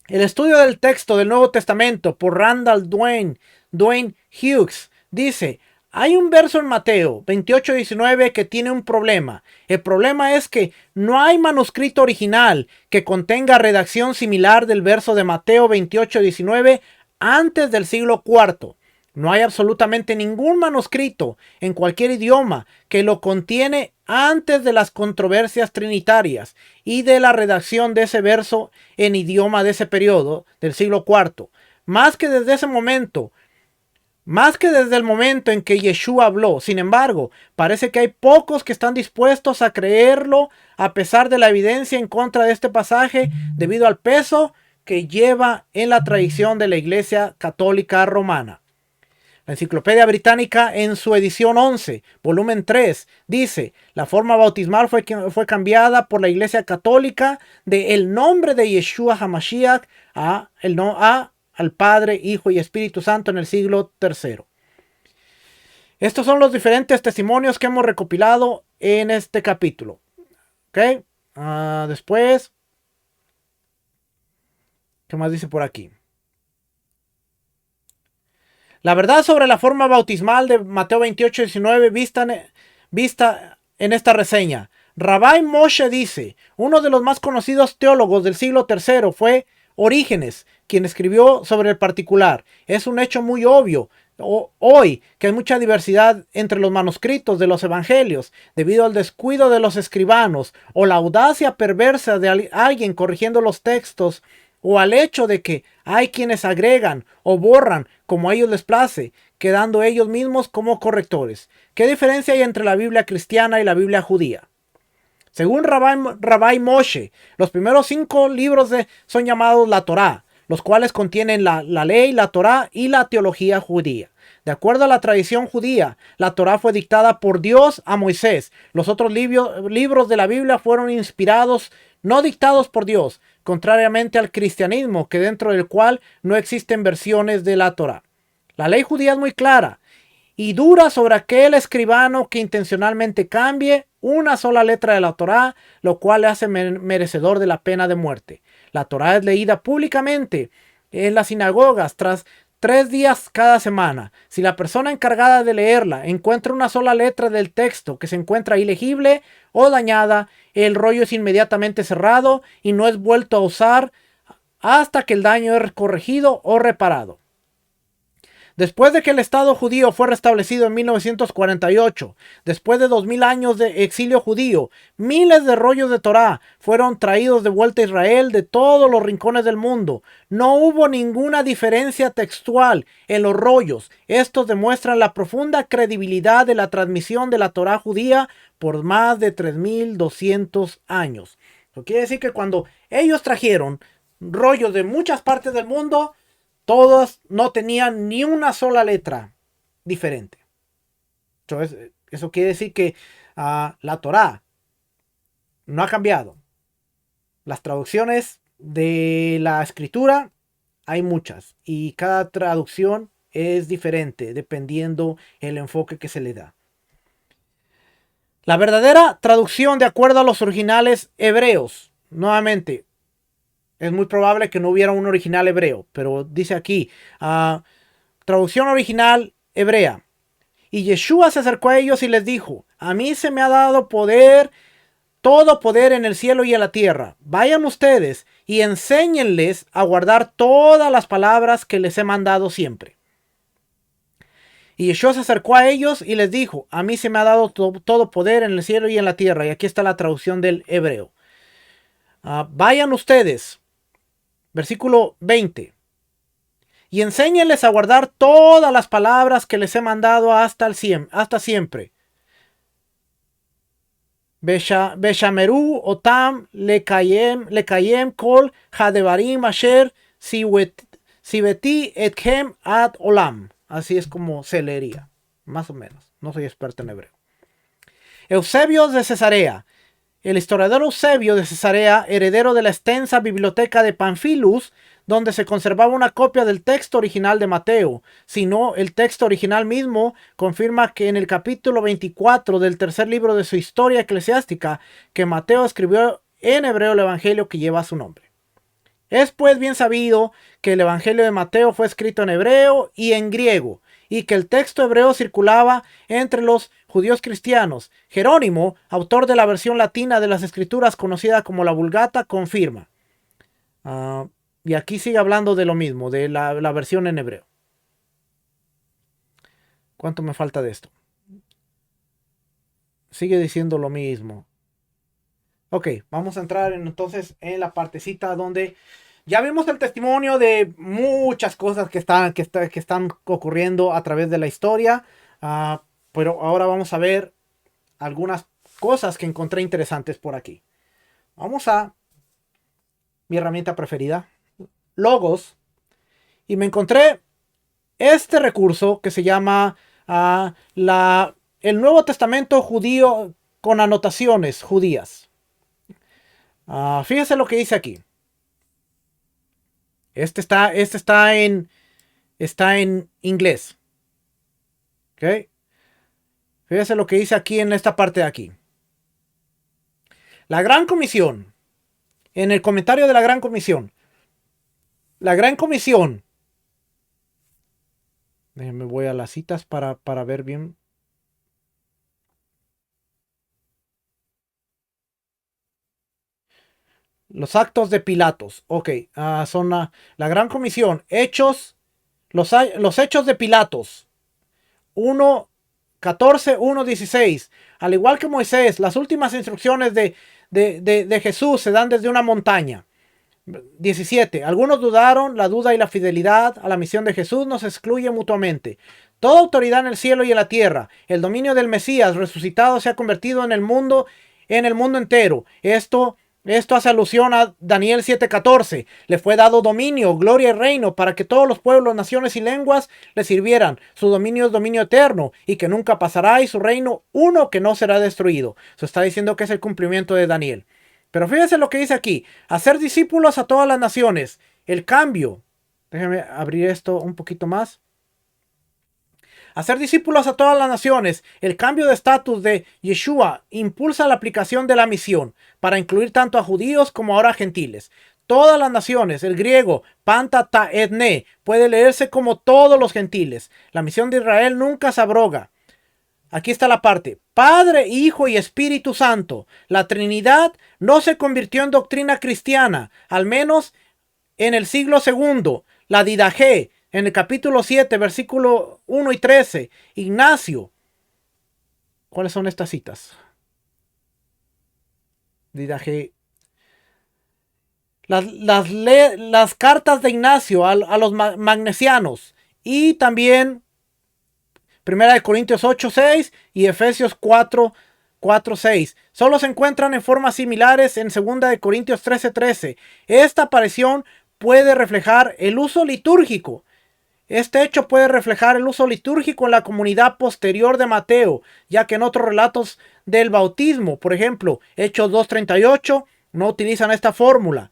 El estudio del texto del Nuevo Testamento por Randall Dwayne Hughes dice: hay un verso en Mateo 28:19 que tiene un problema. El problema es que no hay manuscrito original que contenga redacción similar del verso de Mateo 28:19 antes del siglo IV. No hay absolutamente ningún manuscrito en cualquier idioma que lo contiene antes de las controversias trinitarias y de la redacción de ese verso en idioma de ese periodo del siglo IV. Más que desde el momento en que Yeshua habló. Sin embargo, parece que hay pocos que están dispuestos a creerlo a pesar de la evidencia en contra de este pasaje, debido al peso que lleva en la tradición de la Iglesia Católica Romana. La Enciclopedia Británica, en su edición 11, volumen 3, dice: la forma bautismal fue cambiada por la Iglesia Católica de el nombre de Yeshua HaMashiach al Padre, Hijo y Espíritu Santo en el siglo III. Estos son los diferentes testimonios que hemos recopilado en este capítulo. ¿Ok? Después, ¿qué más dice por aquí? La verdad sobre la forma bautismal de Mateo 28:19 vista en esta reseña. Rabbi Moshe dice: uno de los más conocidos teólogos del siglo III fue Orígenes, quien escribió sobre el particular. Es un hecho muy obvio hoy que hay mucha diversidad entre los manuscritos de los evangelios debido al descuido de los escribanos o la audacia perversa de alguien corrigiendo los textos, o al hecho de que hay quienes agregan o borran como a ellos les place, quedando ellos mismos como correctores. ¿Qué diferencia hay entre la Biblia cristiana y la Biblia judía? Según Rabbi Moshe, los primeros 5 libros son llamados la Torá, los cuales contienen la ley, la Torá y la teología judía. De acuerdo a la tradición judía, la Torá fue dictada por Dios a Moisés. Los otros libros de la Biblia fueron inspirados, no dictados por Dios, contrariamente al cristianismo, que dentro del cual no existen versiones de la Torá. La ley judía es muy clara y dura sobre aquel escribano que intencionalmente cambie una sola letra de la Torá, lo cual le hace merecedor de la pena de muerte. La Torá es leída públicamente en las sinagogas tras 3 días cada semana. Si la persona encargada de leerla encuentra una sola letra del texto que se encuentra ilegible o dañada, el rollo es inmediatamente cerrado y no es vuelto a usar hasta que el daño es corregido o reparado. Después de que el Estado judío fue restablecido en 1948, después de 2000 años de exilio judío, miles de rollos de Torá fueron traídos de vuelta a Israel de todos los rincones del mundo. No hubo ninguna diferencia textual en los rollos. Estos demuestran la profunda credibilidad de la transmisión de la Torá judía por más de 3200 años. Eso quiere decir que cuando ellos trajeron rollos de muchas partes del mundo, todos no tenían ni una sola letra diferente. Entonces, eso quiere decir que la Torá no ha cambiado. Las traducciones de la escritura hay muchas y cada traducción es diferente dependiendo el enfoque que se le da. La verdadera traducción de acuerdo a los originales hebreos, nuevamente, es muy probable que no hubiera un original hebreo, pero dice aquí, traducción original hebrea. Y Yeshua se acercó a ellos y les dijo, a mí se me ha dado poder, todo poder en el cielo y en la tierra. Vayan ustedes y enséñenles a guardar todas las palabras que les he mandado siempre. Y Yeshua se acercó a ellos y les dijo, a mí se me ha dado todo poder en el cielo y en la tierra. Y aquí está la traducción del hebreo. Vayan ustedes. Versículo 20. Y enséñenles a guardar todas las palabras que les he mandado hasta siempre. Beshameru otam lekayem kol hadevarim asher sibeti etchem ad olam. Así es como se leería, más o menos. No soy experto en hebreo. Eusebio de Cesarea. El historiador Eusebio de Cesarea, heredero de la extensa biblioteca de Pamphilus, donde se conservaba una copia del texto original de Mateo, sino el texto original mismo, confirma que en el capítulo 24 del tercer libro de su historia eclesiástica, que Mateo escribió en hebreo el evangelio que lleva su nombre. Es pues bien sabido que el evangelio de Mateo fue escrito en hebreo y en griego, y que el texto hebreo circulaba entre los judíos cristianos. Jerónimo, autor de la versión latina de las escrituras conocida como la Vulgata, confirma. Y aquí sigue hablando de lo mismo, de la versión en hebreo. ¿Cuánto me falta de esto? Sigue diciendo lo mismo. Ok, vamos a entrar entonces en la partecita donde ya vimos el testimonio de muchas cosas que están ocurriendo a través de la historia. Pero ahora vamos a ver algunas cosas que encontré interesantes por aquí. Vamos a mi herramienta preferida, Logos, y me encontré este recurso que se llama el Nuevo Testamento judío con anotaciones judías. Fíjense lo que dice aquí. Este está en inglés. ¿Ok? Fíjense lo que dice aquí en esta parte de aquí. La Gran Comisión. En el comentario de la Gran Comisión. La Gran Comisión. Déjenme voy a las citas para ver bien. Los actos de Pilatos. Ok. Son la Gran Comisión. Hechos. Los hechos de Pilatos. 1:14, 1:16. Al igual que Moisés, las últimas instrucciones de Jesús se dan desde una montaña. 17. Algunos dudaron, la duda y la fidelidad a la misión de Jesús nos excluye mutuamente. Toda autoridad en el cielo y en la tierra, el dominio del Mesías resucitado se ha convertido en el mundo entero. Esto hace alusión a Daniel 7:14. Le fue dado dominio, gloria y reino para que todos los pueblos, naciones y lenguas le sirvieran. Su dominio es dominio eterno y que nunca pasará, y su reino uno que no será destruido. Se está diciendo que es el cumplimiento de Daniel. Pero fíjense lo que dice aquí. Hacer discípulos a todas las naciones. El cambio. Déjenme abrir esto un poquito más. Hacer discípulos a todas las naciones. El cambio de estatus de Yeshua impulsa la aplicación de la misión para incluir tanto a judíos como ahora a gentiles. Todas las naciones, el griego, panta ta etne, puede leerse como todos los gentiles. La misión de Israel nunca se abroga. Aquí está la parte. Padre, Hijo y Espíritu Santo. La Trinidad no se convirtió en doctrina cristiana, al menos en el siglo II. La Didaché en el capítulo 7, versículo 1 y 13, Ignacio. ¿Cuáles son estas citas? Didaje. Las cartas de Ignacio a los magnesianos. Y también Primera de Corintios 8:6 y Efesios 4:6. Solo se encuentran en formas similares en Segunda de Corintios 13:13. Esta aparición puede reflejar el uso litúrgico. Este hecho puede reflejar el uso litúrgico en la comunidad posterior de Mateo, ya que en otros relatos del bautismo, por ejemplo, Hechos 2:38, no utilizan esta fórmula.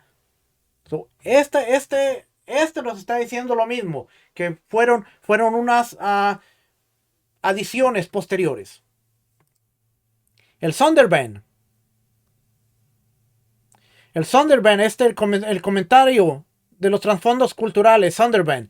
Este nos está diciendo lo mismo, que fueron unas adiciones posteriores. El Sonderban, el comentario de los trasfondos culturales, Sonderban,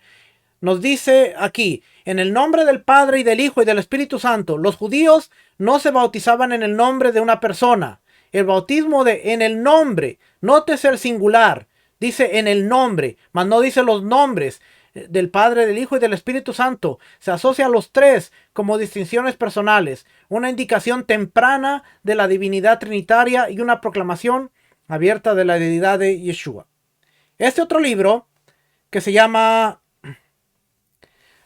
nos dice aquí, en el nombre del Padre y del Hijo y del Espíritu Santo, los judíos no se bautizaban en el nombre de una persona. El bautismo en el nombre, nótese el singular, dice en el nombre, mas no dice los nombres del Padre, del Hijo y del Espíritu Santo. Se asocia a los tres como distinciones personales, una indicación temprana de la divinidad trinitaria y una proclamación abierta de la deidad de Yeshua. Este otro libro, que se llama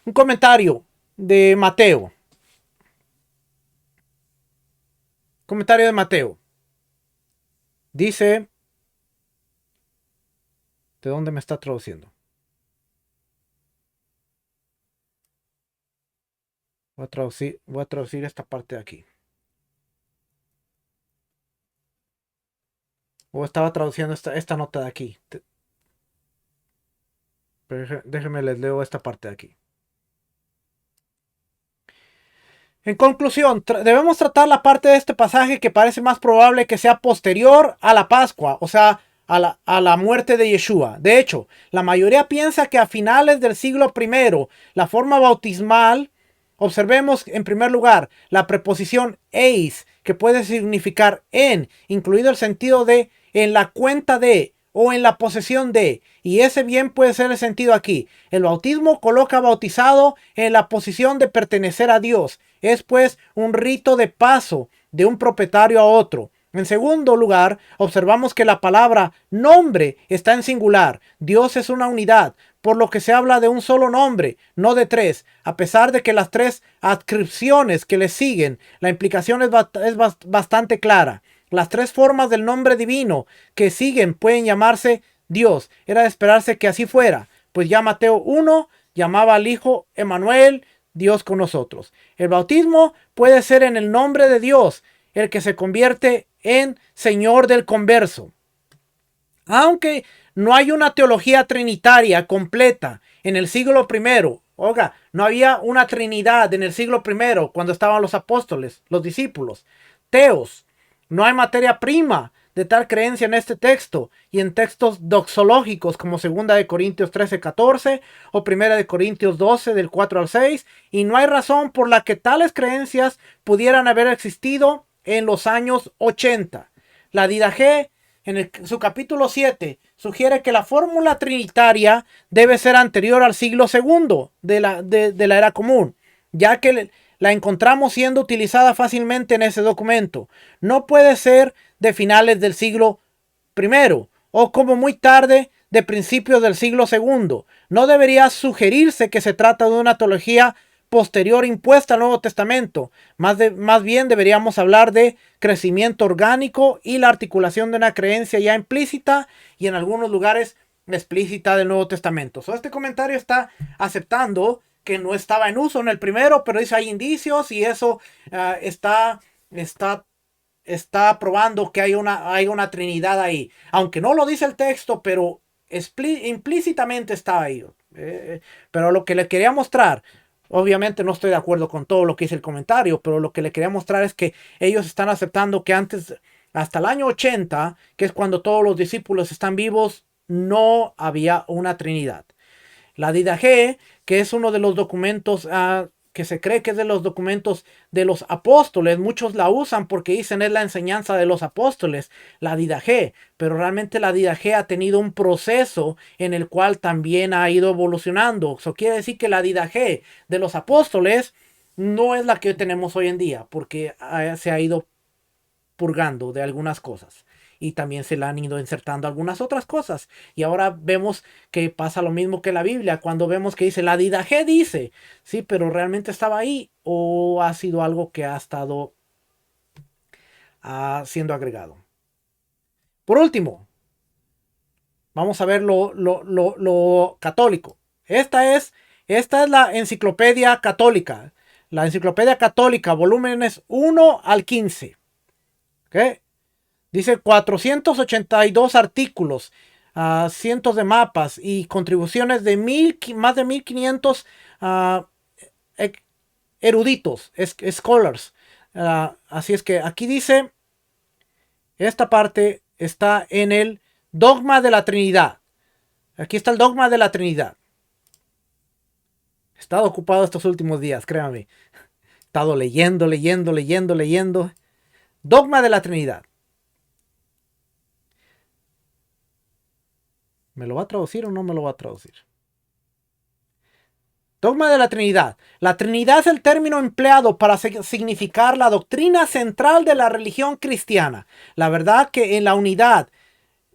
un comentario de Mateo. Comentario de Mateo. Dice, ¿de dónde me está traduciendo? Voy a traducir esta parte de aquí. O estaba traduciendo esta nota de aquí. Pero déjenme les leo esta parte de aquí. En conclusión, debemos tratar la parte de este pasaje que parece más probable que sea posterior a la Pascua, o sea, a la muerte de Yeshua. De hecho, la mayoría piensa que a finales del siglo I, la forma bautismal, observemos en primer lugar la preposición eis, que puede significar en, incluido el sentido de en la cuenta de o en la posesión de, y ese bien puede ser el sentido aquí. El bautismo coloca bautizado en la posición de pertenecer a Dios. Es pues un rito de paso de un propietario a otro. En segundo lugar, observamos que la palabra nombre está en singular. Dios es una unidad, por lo que se habla de un solo nombre, no de tres. A pesar de que las tres adscripciones que le siguen, la implicación es bastante clara. Las tres formas del nombre divino que siguen pueden llamarse Dios. Era de esperarse que así fuera, pues ya Mateo 1 llamaba al Hijo Emmanuel, Dios con nosotros. El bautismo puede ser en el nombre de Dios, el que se convierte en Señor del converso. Aunque no hay una teología trinitaria completa en el siglo I, oiga, no había una trinidad en el siglo I cuando estaban los apóstoles, los discípulos, teos. No hay materia prima de tal creencia en este texto y en textos doxológicos como 2 de Corintios 13:14 o 1 de Corintios 12 del 4 al 6, y no hay razón por la que tales creencias pudieran haber existido en los años 80. La Didache, en su capítulo 7, sugiere que la fórmula trinitaria debe ser anterior al siglo II de la era común, ya que la encontramos siendo utilizada fácilmente en ese documento. No puede ser de finales del siglo I o como muy tarde de principios del siglo II. No debería sugerirse que se trata de una teología posterior impuesta al Nuevo Testamento. Más bien deberíamos hablar de crecimiento orgánico y la articulación de una creencia ya implícita y en algunos lugares explícita del Nuevo Testamento. Este comentario está aceptando que no estaba en uso en el primero, pero dice hay indicios y eso está probando que hay una trinidad ahí. Aunque no lo dice el texto, pero implícitamente está ahí. Pero lo que le quería mostrar, obviamente no estoy de acuerdo con todo lo que dice el comentario, pero lo que le quería mostrar es que ellos están aceptando que antes, hasta el año 80, que es cuando todos los discípulos están vivos, no había una trinidad. La Didache, que es uno de los documentos que se cree que es de los documentos de los apóstoles. Muchos la usan porque dicen es la enseñanza de los apóstoles, la Didache, pero realmente la Didache ha tenido un proceso en el cual también ha ido evolucionando. Eso quiere decir que la Didache de los apóstoles no es la que tenemos hoy en día, porque se ha ido purgando de algunas cosas. Y también se le han ido insertando algunas otras cosas. Y ahora vemos que pasa lo mismo que la Biblia. Cuando vemos que dice, la Didache dice, sí, pero realmente estaba ahí o ha sido algo que ha estado siendo agregado. Por último, vamos a ver lo católico. Esta es la enciclopedia católica. La enciclopedia católica, volúmenes 1 al 15. ¿Ok? Dice 482 artículos, cientos de mapas y contribuciones de más de 1500 eruditos, scholars. Así es que aquí dice, esta parte está en el dogma de la Trinidad. Aquí está el dogma de la Trinidad. He estado ocupado estos últimos días, créanme. He estado leyendo. Dogma de la Trinidad. ¿Me lo va a traducir o no me lo va a traducir? Dogma de la Trinidad. La Trinidad es el término empleado para significar la doctrina central de la religión cristiana. La verdad que en la unidad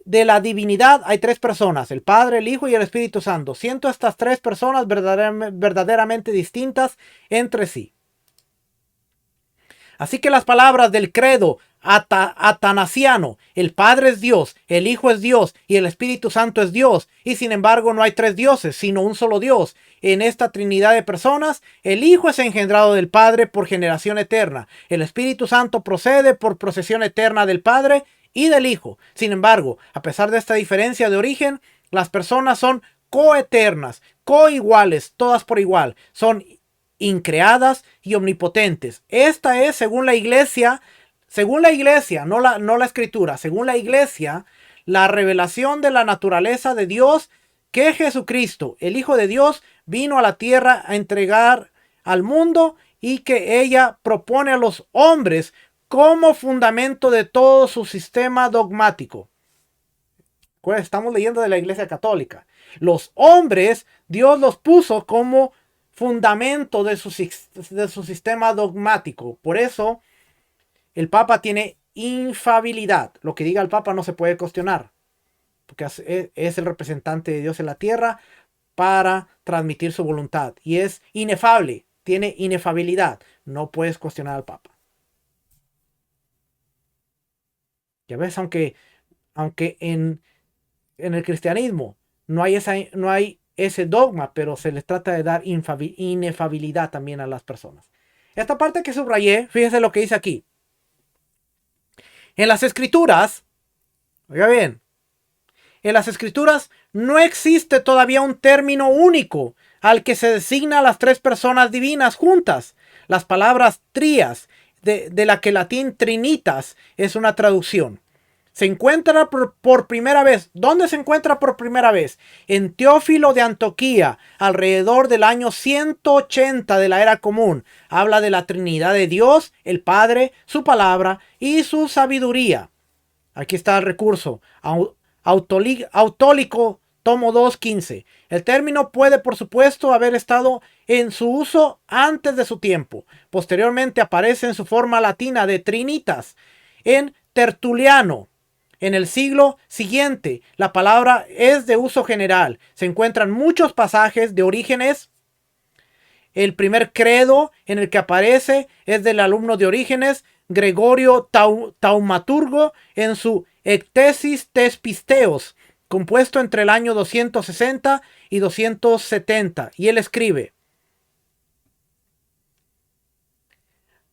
de la divinidad hay tres personas, el Padre, el Hijo y el Espíritu Santo, siendo estas tres personas verdaderamente distintas entre sí. Así que las palabras del credo atanasiano, el Padre es Dios, el Hijo es Dios y el Espíritu Santo es Dios, y sin embargo no hay tres dioses, sino un solo Dios. En esta Trinidad de personas, el Hijo es engendrado del Padre por generación eterna, el Espíritu Santo procede por procesión eterna del Padre y del Hijo. Sin embargo, a pesar de esta diferencia de origen, las personas son coeternas, coiguales, todas por igual, son increadas y omnipotentes. Esta es, según la iglesia, no la escritura, según la iglesia, la revelación de la naturaleza de Dios que Jesucristo, el Hijo de Dios, vino a la tierra a entregar al mundo y que ella propone a los hombres como fundamento de todo su sistema dogmático. Pues estamos leyendo de la iglesia católica. Los hombres, Dios los puso como fundamento de su sistema dogmático. Por eso, el Papa tiene infalibilidad. Lo que diga el Papa no se puede cuestionar, porque es el representante de Dios en la tierra para transmitir su voluntad. Y es inefable, tiene inefabilidad. No puedes cuestionar al Papa. Ya ves, aunque en el cristianismo no hay ese dogma, pero se les trata de dar inefabilidad también a las personas. Esta parte que subrayé, fíjese lo que dice aquí. En las escrituras, oiga bien, en las escrituras no existe todavía un término único al que se designa a las tres personas divinas juntas. Las palabras trías, de la que el latín trinitas es una traducción. Se encuentra por primera vez. ¿Dónde se encuentra por primera vez? En Teófilo de Antioquía, alrededor del año 180 de la era común. Habla de la Trinidad de Dios, el Padre, su palabra y su sabiduría. Aquí está el recurso. Autólico, tomo 2.15. El término puede, por supuesto, haber estado en su uso antes de su tiempo. Posteriormente aparece en su forma latina de trinitas en Tertuliano. En el siglo siguiente, la palabra es de uso general. Se encuentran muchos pasajes de Orígenes. El primer credo en el que aparece es del alumno de Orígenes, Gregorio Taumaturgo, en su Ectesis Tespisteos, compuesto entre el año 260 y 270. Y él escribe: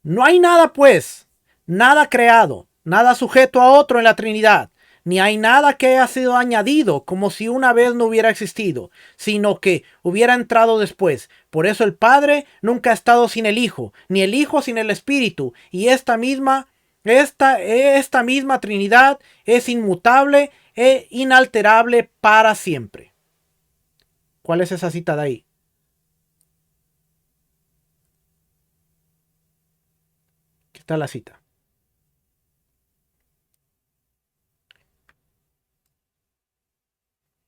no hay nada, pues, nada creado, nada sujeto a otro en la Trinidad, ni hay nada que haya sido añadido como si una vez no hubiera existido, sino que hubiera entrado después. Por eso el Padre nunca ha estado sin el Hijo, ni el Hijo sin el Espíritu, y esta misma Trinidad es inmutable e inalterable para siempre. ¿Cuál es esa cita de ahí? Está la cita.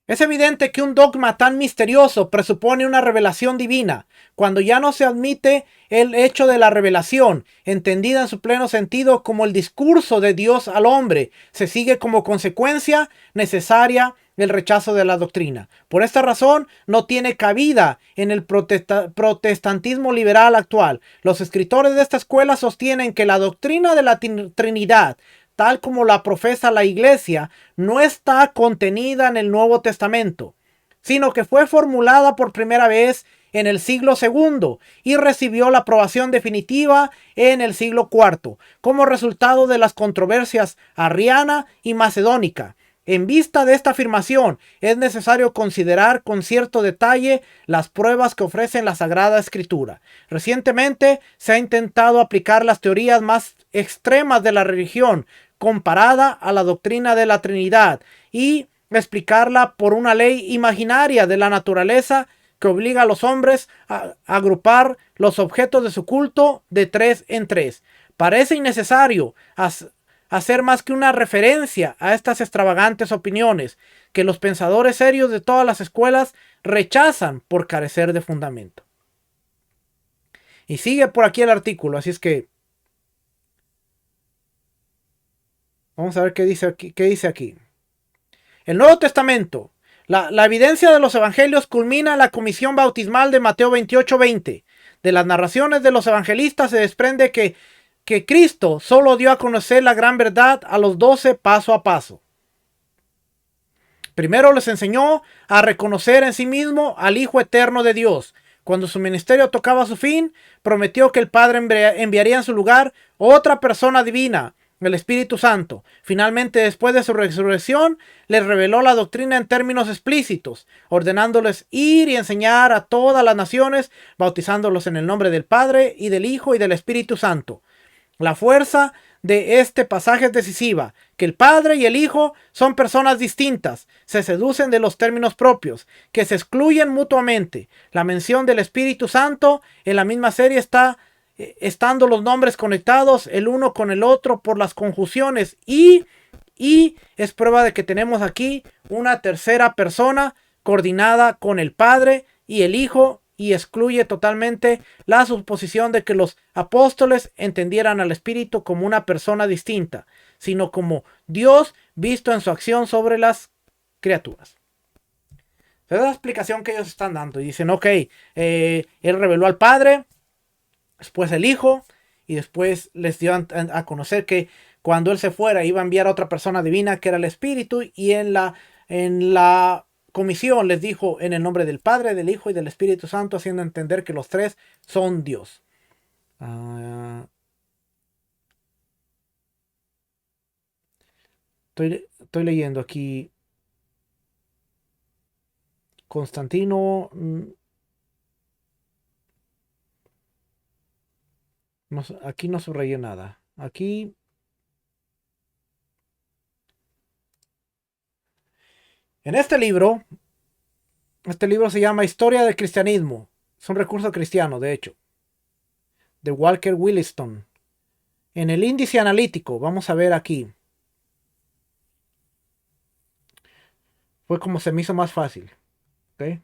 Es evidente que un dogma tan misterioso presupone una revelación divina, cuando ya no se admite el hecho de la revelación, entendida en su pleno sentido como el discurso de Dios al hombre. Se sigue como consecuencia necesaria el rechazo de la doctrina. Por esta razón, no tiene cabida en el protestantismo liberal actual. Los escritores de esta escuela sostienen que la doctrina de la Trinidad, tal como la profesa la Iglesia, no está contenida en el Nuevo Testamento, sino que fue formulada por primera vez en el siglo II y recibió la aprobación definitiva en el siglo IV, como resultado de las controversias arriana y macedónica. En vista de esta afirmación, es necesario considerar con cierto detalle las pruebas que ofrece la Sagrada Escritura. Recientemente se ha intentado aplicar las teorías más extremas de la religión comparada a la doctrina de la Trinidad y explicarla por una ley imaginaria de la naturaleza que obliga a los hombres a agrupar los objetos de su culto de 3 en 3. Parece innecesario hacer más que una referencia a estas extravagantes opiniones que los pensadores serios de todas las escuelas rechazan por carecer de fundamento. Y sigue por aquí el artículo, así es que vamos a ver qué dice aquí. El Nuevo Testamento. La evidencia de los evangelios culmina en la comisión bautismal de Mateo 28:20. De las narraciones de los evangelistas se desprende que Cristo solo dio a conocer la gran verdad a los 12 paso a paso. Primero les enseñó a reconocer en sí mismo al Hijo Eterno de Dios. Cuando su ministerio tocaba su fin, prometió que el Padre enviaría en su lugar otra persona divina, el Espíritu Santo. Finalmente, después de su resurrección, les reveló la doctrina en términos explícitos, ordenándoles ir y enseñar a todas las naciones, bautizándolos en el nombre del Padre y del Hijo y del Espíritu Santo. La fuerza de este pasaje es decisiva, que el Padre y el Hijo son personas distintas, se seducen de los términos propios, que se excluyen mutuamente. La mención del Espíritu Santo en la misma serie estando los nombres conectados el uno con el otro por las conjunciones y es prueba de que tenemos aquí una tercera persona coordinada con el Padre y el Hijo, y excluye totalmente la suposición de que los apóstoles entendieran al Espíritu como una persona distinta, sino como Dios visto en su acción sobre las criaturas. Esa es la explicación que ellos están dando. Y dicen, ok, Él reveló al Padre, después el Hijo, y después les dio a conocer que cuando Él se fuera iba a enviar a otra persona divina que era el Espíritu, y en la comisión les dijo en el nombre del Padre, del Hijo y del Espíritu Santo, haciendo entender que los tres son Dios. Estoy leyendo aquí. Constantino. No, aquí no subrayé nada. Aquí. En este libro se llama Historia del Cristianismo. Es un recurso cristiano, de hecho. De Walker Williston. En el índice analítico, vamos a ver aquí. Fue como se me hizo más fácil. ¿Ok?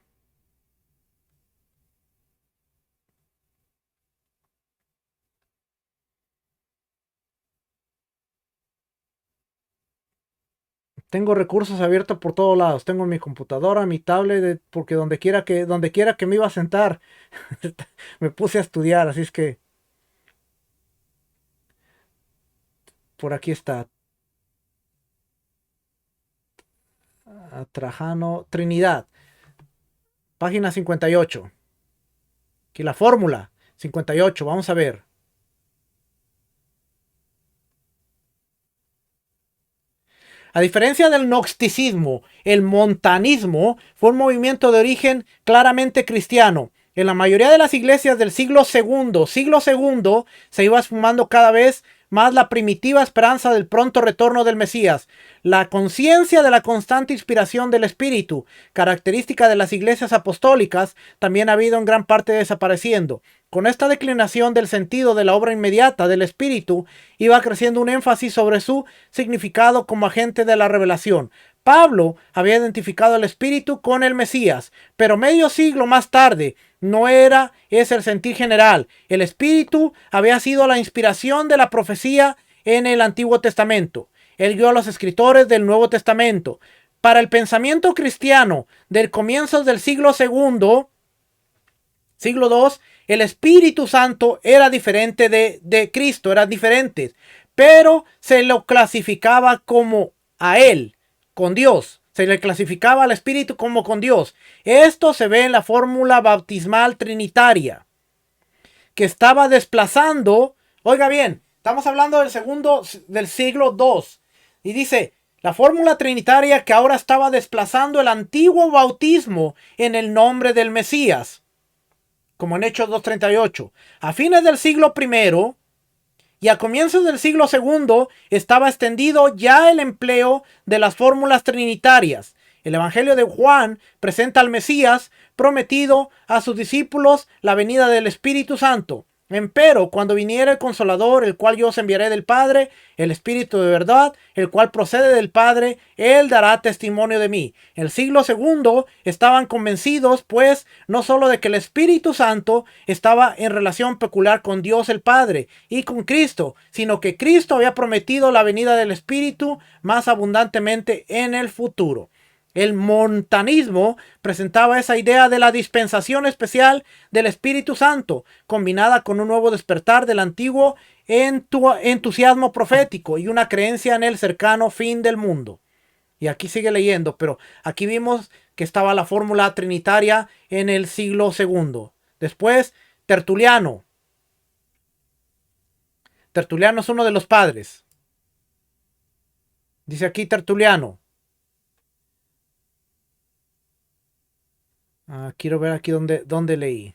Tengo recursos abiertos por todos lados. Tengo mi computadora, mi tablet, porque donde quiera que me iba a sentar, me puse a estudiar. Así es que por aquí está. Trajano, Trinidad. Página 58. Aquí la fórmula. 58. Vamos a ver. A diferencia del gnosticismo, el montanismo fue un movimiento de origen claramente cristiano. En la mayoría de las iglesias del siglo II se iba esfumando cada vez más la primitiva esperanza del pronto retorno del Mesías. La conciencia de la constante inspiración del Espíritu, característica de las iglesias apostólicas, también ha habido en gran parte desapareciendo. Con esta declinación del sentido de la obra inmediata del Espíritu, iba creciendo un énfasis sobre su significado como agente de la revelación. Pablo había identificado al Espíritu con el Mesías, pero medio siglo más tarde no era ese el sentir general. El Espíritu había sido la inspiración de la profecía en el Antiguo Testamento. Él guió a los escritores del Nuevo Testamento. Para el pensamiento cristiano del comienzo del siglo segundo, siglo II, el Espíritu Santo era diferente de Cristo, era diferente, pero se lo clasificaba como a Él, con Dios. Se le clasificaba al Espíritu como con Dios. Esto se ve en la fórmula bautismal trinitaria, que estaba desplazando, oiga bien, estamos hablando del siglo II, y dice, la fórmula trinitaria que ahora estaba desplazando el antiguo bautismo en el nombre del Mesías, como en Hechos 2:38. A fines del siglo I y a comienzos del siglo II estaba extendido ya el empleo de las fórmulas trinitarias. El Evangelio de Juan presenta al Mesías prometido a sus discípulos la venida del Espíritu Santo. Empero, cuando viniera el Consolador, el cual yo os enviaré del Padre, el Espíritu de verdad, el cual procede del Padre, él dará testimonio de mí. En el siglo II estaban convencidos, pues, no solo de que el Espíritu Santo estaba en relación peculiar con Dios el Padre y con Cristo, sino que Cristo había prometido la venida del Espíritu más abundantemente en el futuro. El montanismo presentaba esa idea de la dispensación especial del Espíritu Santo, combinada con un nuevo despertar del antiguo entusiasmo profético y una creencia en el cercano fin del mundo. Y aquí sigue leyendo, pero aquí vimos que estaba la fórmula trinitaria en el siglo II. Después, Tertuliano. Tertuliano es uno de los padres. Dice aquí Tertuliano. Quiero ver aquí dónde leí.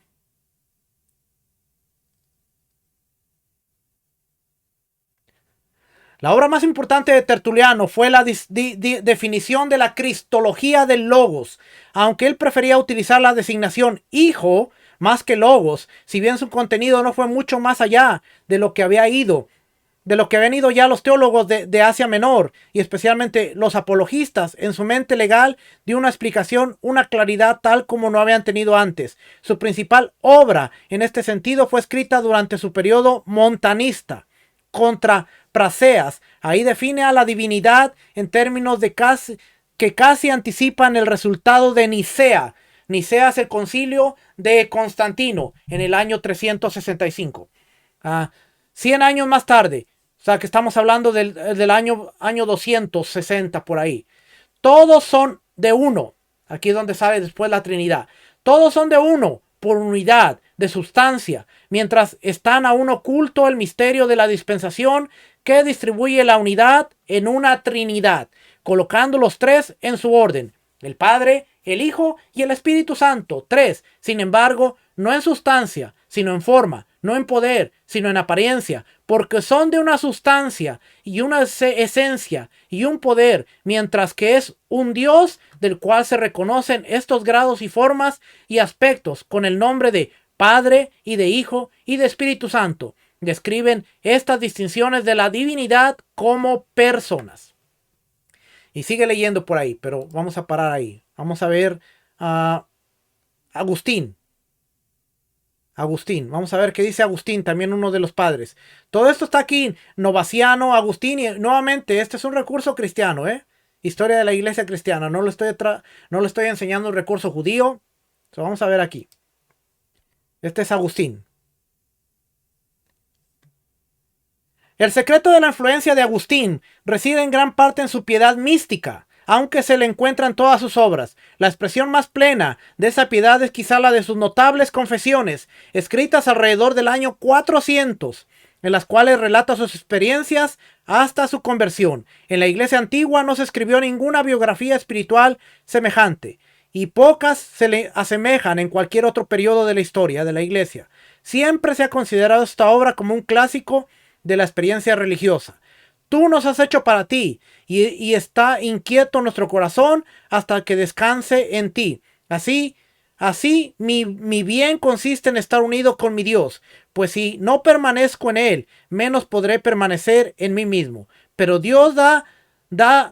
La obra más importante de Tertuliano fue la definición de la cristología del logos, aunque él prefería utilizar la designación hijo más que logos, si bien su contenido no fue mucho más allá de lo que habían ido ya los teólogos de Asia Menor, y especialmente los apologistas. En su mente legal dio una explicación, una claridad tal como no habían tenido antes. Su principal obra en este sentido fue escrita durante su periodo montanista, contra Praseas. Ahí define a la divinidad en términos que casi anticipan el resultado de Nicea. Nicea es el concilio de Constantino en el año 365. 100 años más tarde, o sea que estamos hablando del año 260 por ahí. Todos son de uno. Aquí es donde sale después la Trinidad. Todos son de uno, por unidad, de sustancia, mientras están aún oculto el misterio de la dispensación que distribuye la unidad en una Trinidad, colocando los tres en su orden: el Padre, el Hijo y el Espíritu Santo. Tres, sin embargo, no en sustancia, sino en forma, no en poder, sino en apariencia, porque son de una sustancia y una esencia y un poder, mientras que es un Dios del cual se reconocen estos grados y formas y aspectos con el nombre de Padre y de Hijo y de Espíritu Santo. Describen estas distinciones de la divinidad como personas. Y sigue leyendo por ahí, pero vamos a parar ahí. Vamos a ver a Agustín. Vamos a ver qué dice Agustín, también uno de los padres. Todo esto está aquí, Novaciano, Agustín, y nuevamente este es un recurso cristiano, Historia de la iglesia cristiana. No lo estoy enseñando un recurso judío. Vamos a ver aquí. Este es Agustín. El secreto de la influencia de Agustín reside en gran parte en su piedad mística, aunque se le encuentra en todas sus obras. La expresión más plena de esa piedad es quizá la de sus notables confesiones, escritas alrededor del año 400, en las cuales relata sus experiencias hasta su conversión. En la iglesia antigua no se escribió ninguna biografía espiritual semejante, y pocas se le asemejan en cualquier otro periodo de la historia de la iglesia. Siempre se ha considerado esta obra como un clásico de la experiencia religiosa. Tú nos has hecho para ti y está inquieto nuestro corazón hasta que descanse en ti. Así mi bien consiste en estar unido con mi Dios, pues si no permanezco en él, menos podré permanecer en mí mismo. Pero Dios da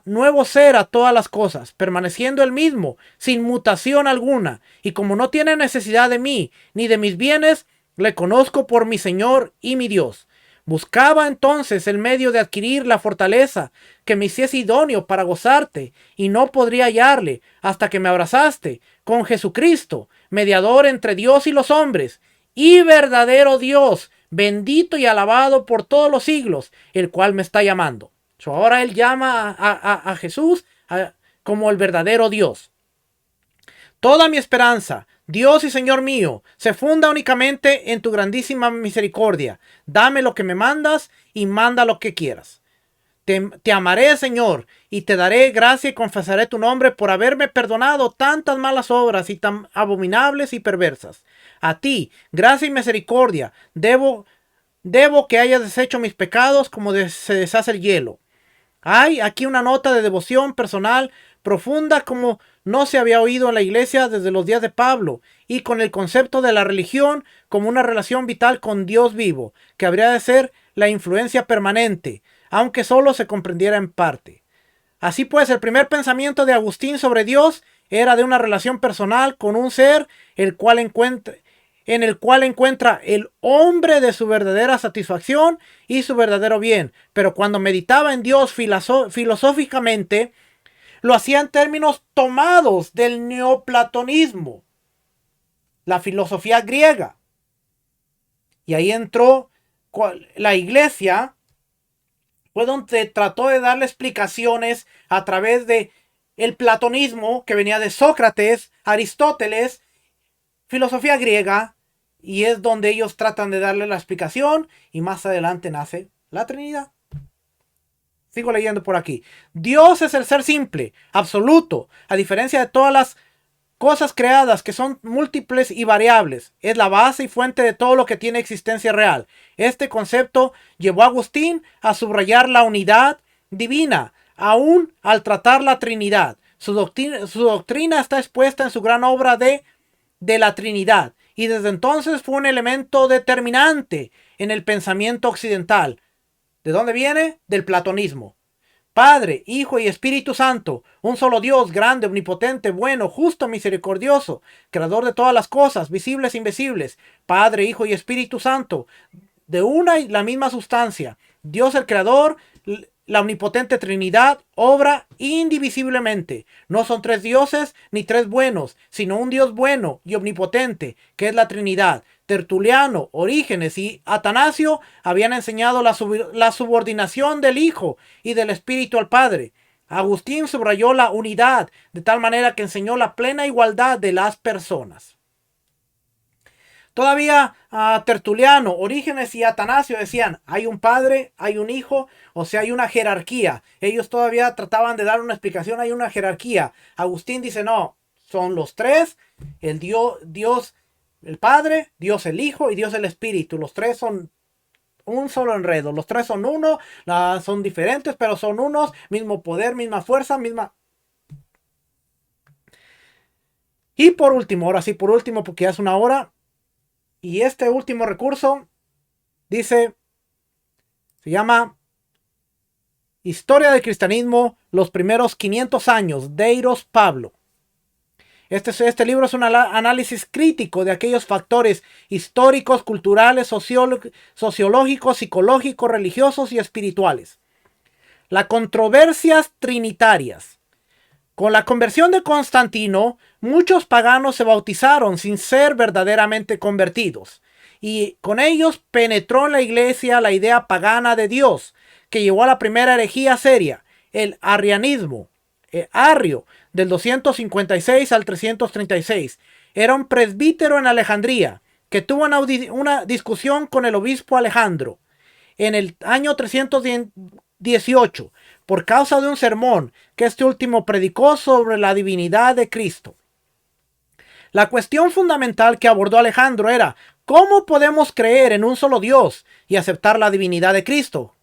nuevo ser a todas las cosas, permaneciendo el mismo, sin mutación alguna. Y como no tiene necesidad de mí, ni de mis bienes, le conozco por mi Señor y mi Dios. Buscaba entonces el medio de adquirir la fortaleza que me hiciese idóneo para gozarte, y no podría hallarle hasta que me abrazaste con Jesucristo, mediador entre Dios y los hombres, y verdadero Dios, bendito y alabado por todos los siglos, el cual me está llamando. Ahora él llama a Jesús como el verdadero Dios. Toda mi esperanza, Dios y Señor mío, se funda únicamente en tu grandísima misericordia. Dame lo que me mandas y manda lo que quieras. Te amaré, Señor, y te daré gracia y confesaré tu nombre por haberme perdonado tantas malas obras y tan abominables y perversas. A ti, gracia y misericordia, debo que hayas deshecho mis pecados como se deshace el hielo. Hay aquí una nota de devoción personal profunda como no se había oído en la iglesia desde los días de Pablo, y con el concepto de la religión como una relación vital con Dios vivo, que habría de ser la influencia permanente, aunque solo se comprendiera en parte. Así pues, el primer pensamiento de Agustín sobre Dios era de una relación personal con un ser en el cual encuentra el hombre de su verdadera satisfacción y su verdadero bien. Pero cuando meditaba en Dios filosóficamente, lo hacía en términos tomados del neoplatonismo, la filosofía griega. Y ahí entró la iglesia, fue donde trató de darle explicaciones a través de el platonismo que venía de Sócrates, Aristóteles, filosofía griega, y es donde ellos tratan de darle la explicación, y más adelante nace la Trinidad. Sigo leyendo por aquí. Dios es el ser simple, absoluto, a diferencia de todas las cosas creadas que son múltiples y variables. Es la base y fuente de todo lo que tiene existencia real. Este concepto llevó a Agustín a subrayar la unidad divina, aún al tratar la Trinidad. Su doctrina está expuesta en su gran obra de la Trinidad, y desde entonces fue un elemento determinante en el pensamiento occidental. ¿De dónde viene? Del platonismo. Padre, Hijo y Espíritu Santo, un solo Dios, grande, omnipotente, bueno, justo, misericordioso, creador de todas las cosas, visibles e invisibles. Padre, Hijo y Espíritu Santo, de una y la misma sustancia. Dios el creador, la omnipotente Trinidad, obra indivisiblemente. No son tres dioses ni tres buenos, sino un Dios bueno y omnipotente, que es la Trinidad. Tertuliano, Orígenes y Atanasio habían enseñado la subordinación del Hijo y del Espíritu al Padre. Agustín subrayó la unidad, de tal manera que enseñó la plena igualdad de las personas. Todavía Tertuliano, Orígenes y Atanasio decían, hay un Padre, hay un Hijo, o sea, hay una jerarquía. Ellos todavía trataban de dar una explicación, hay una jerarquía. Agustín dice, no, son los tres, el Dios el Padre, Dios el Hijo y Dios el Espíritu. Los tres son un solo enredo. Los tres son uno, son diferentes, pero son unos, mismo poder, misma fuerza, misma... Y por último, ahora sí, por último, porque ya es una hora, y este último recurso dice, se llama Historia del Cristianismo, los primeros 500 años, Deiros Pablo. Este libro es un análisis crítico de aquellos factores históricos, culturales, sociológicos, psicológicos, religiosos y espirituales. Las controversias trinitarias. Con la conversión de Constantino, muchos paganos se bautizaron sin ser verdaderamente convertidos, y con ellos penetró en la iglesia la idea pagana de Dios, que llevó a la primera herejía seria, el arrianismo. Arrio, del 256 al 336, era un presbítero en Alejandría que tuvo una discusión con el obispo Alejandro en el año 318 por causa de un sermón que este último predicó sobre la divinidad de Cristo. La cuestión fundamental que abordó Alejandro era ¿Cómo podemos creer en un solo Dios y aceptar la divinidad de Cristo?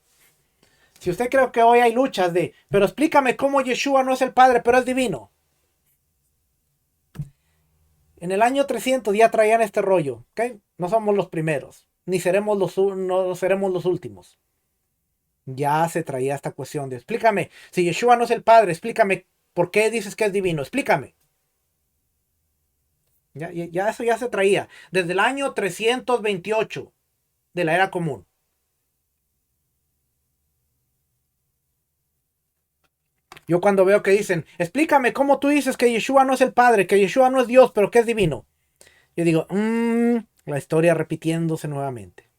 Si usted cree que hoy hay luchas pero explícame cómo Yeshua no es el Padre, pero es divino. En el año 300 ya traían este rollo, ¿ok? No somos los primeros, ni no seremos los últimos. Ya se traía esta cuestión de, explícame, si Yeshua no es el Padre, explícame por qué dices que es divino, explícame. Ya eso ya se traía desde el año 328 de la era común. Yo cuando veo que dicen, explícame cómo tú dices que Yeshua no es el Padre, que Yeshua no es Dios, pero que es divino. Yo digo, la historia repitiéndose nuevamente.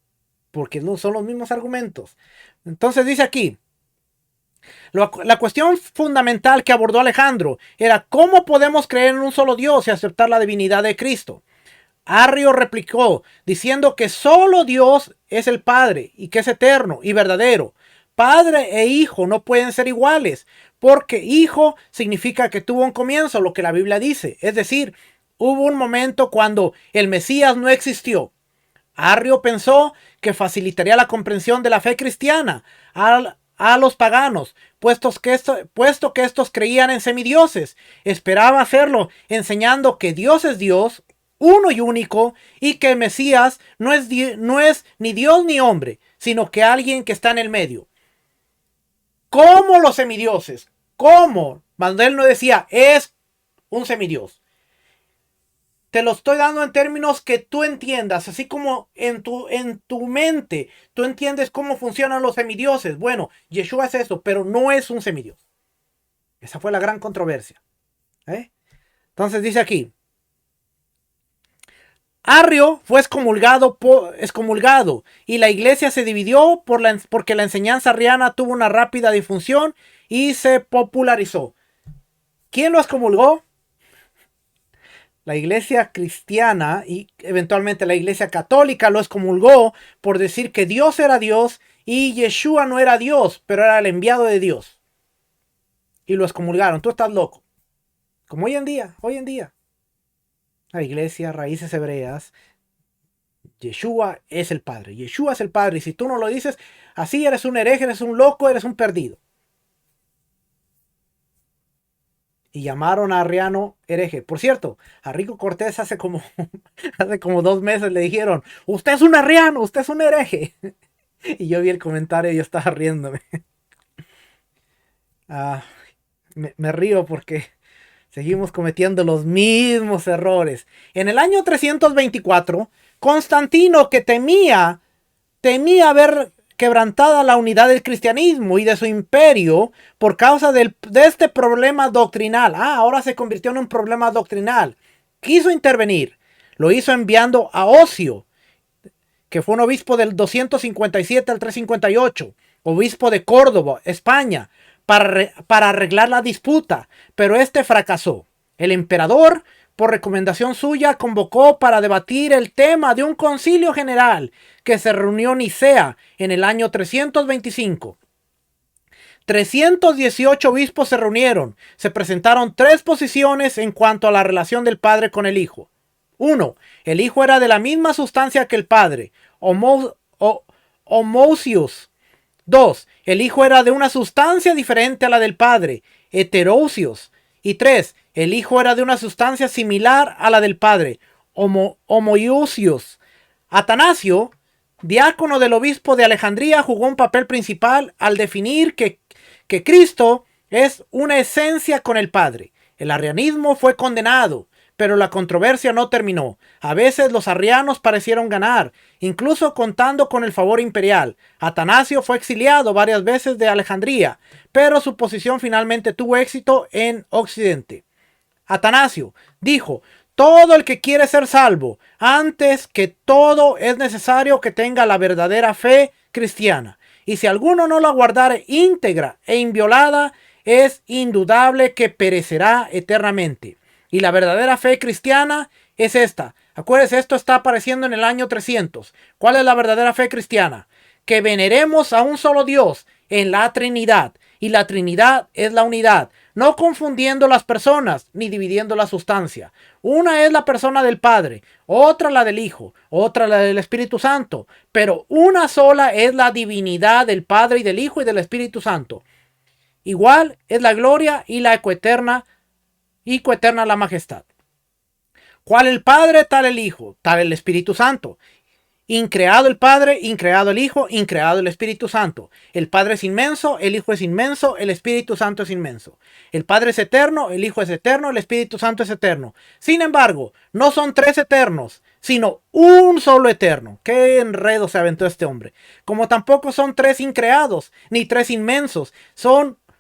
Porque no son los mismos argumentos. Entonces dice aquí, la cuestión fundamental que abordó Alejandro era cómo podemos creer en un solo Dios y aceptar la divinidad de Cristo. Arrio replicó diciendo que solo Dios es el Padre y que es eterno y verdadero. Padre e hijo no pueden ser iguales, porque hijo significa que tuvo un comienzo, lo que la Biblia dice. Es decir, hubo un momento cuando el Mesías no existió. Arrio pensó que facilitaría la comprensión de la fe cristiana a los paganos, puesto que estos creían en semidioses. Esperaba hacerlo enseñando que Dios es Dios, uno y único, y que el Mesías no es ni Dios ni hombre, sino que alguien que está en el medio. ¿Cómo los semidioses? ¿Cómo? Manuel no decía, es un semidios. Te lo estoy dando en términos que tú entiendas, así como en tu mente tú entiendes cómo funcionan los semidioses. Bueno, Yeshua es eso, pero no es un semidios. Esa fue la gran controversia. Entonces dice aquí, Arrio fue excomulgado y la iglesia se dividió porque la enseñanza arriana tuvo una rápida difusión y se popularizó. ¿Quién lo excomulgó? La iglesia cristiana y eventualmente la iglesia católica lo excomulgó por decir que Dios era Dios y Yeshua no era Dios, pero era el enviado de Dios. Y lo excomulgaron. Tú estás loco. Como hoy en día. La iglesia, raíces hebreas, Yeshua es el Padre. Yeshua es el Padre. Y si tú no lo dices, así eres un hereje, eres un loco, eres un perdido. Y llamaron a Arriano hereje. Por cierto, a Rico Cortés hace como 2 meses le dijeron, usted es un arriano, usted es un hereje. Y yo vi el comentario y yo estaba riéndome. Me río porque seguimos cometiendo los mismos errores. En el año 324, Constantino, que temía ver quebrantada la unidad del cristianismo y de su imperio por causa de este problema doctrinal. Ahora se convirtió en un problema doctrinal. Quiso intervenir. Lo hizo enviando a Ocio, que fue un obispo del 257 al 358, obispo de Córdoba, España, para arreglar la disputa, pero este fracasó. El emperador, por recomendación suya, convocó para debatir el tema de un concilio general que se reunió en Nicea en el año 325. 318 obispos se reunieron. Se presentaron 3 posiciones en cuanto a la relación del Padre con el Hijo. 1. El Hijo era de la misma sustancia que el Padre, homousios. 2. El Hijo era de una sustancia diferente a la del Padre, heterousios. Y 3. El Hijo era de una sustancia similar a la del Padre, homoiousios. Atanasio, diácono del obispo de Alejandría, jugó un papel principal al definir que Cristo es una esencia con el Padre. El arrianismo fue condenado, pero la controversia no terminó. A veces los arrianos parecieron ganar, incluso contando con el favor imperial. Atanasio fue exiliado varias veces de Alejandría, pero su posición finalmente tuvo éxito en Occidente. Atanasio dijo, todo el que quiere ser salvo, antes que todo es necesario que tenga la verdadera fe cristiana. Y si alguno no la guardare íntegra e inviolada, es indudable que perecerá eternamente. Y la verdadera fe cristiana es esta. Acuérdense, esto está apareciendo en el año 300. ¿Cuál es la verdadera fe cristiana? Que veneremos a un solo Dios en la Trinidad. Y la Trinidad es la unidad. no confundiendo las personas ni dividiendo la sustancia. Una es la persona del Padre, otra la del Hijo, otra la del Espíritu Santo, pero una sola es la divinidad del Padre y del Hijo y del Espíritu Santo. Igual es la gloria y la coeterna la majestad. ¿Cuál el Padre, tal el Hijo, tal el Espíritu Santo? Increado el Padre, increado el Hijo, increado el Espíritu Santo. El Padre es inmenso, el Hijo es inmenso, el Espíritu Santo es inmenso. El Padre es eterno, el Hijo es eterno, el Espíritu Santo es eterno. Sin embargo, no son tres eternos, sino un solo eterno. Qué enredo se aventó este hombre. Como tampoco son tres increados, ni tres inmensos,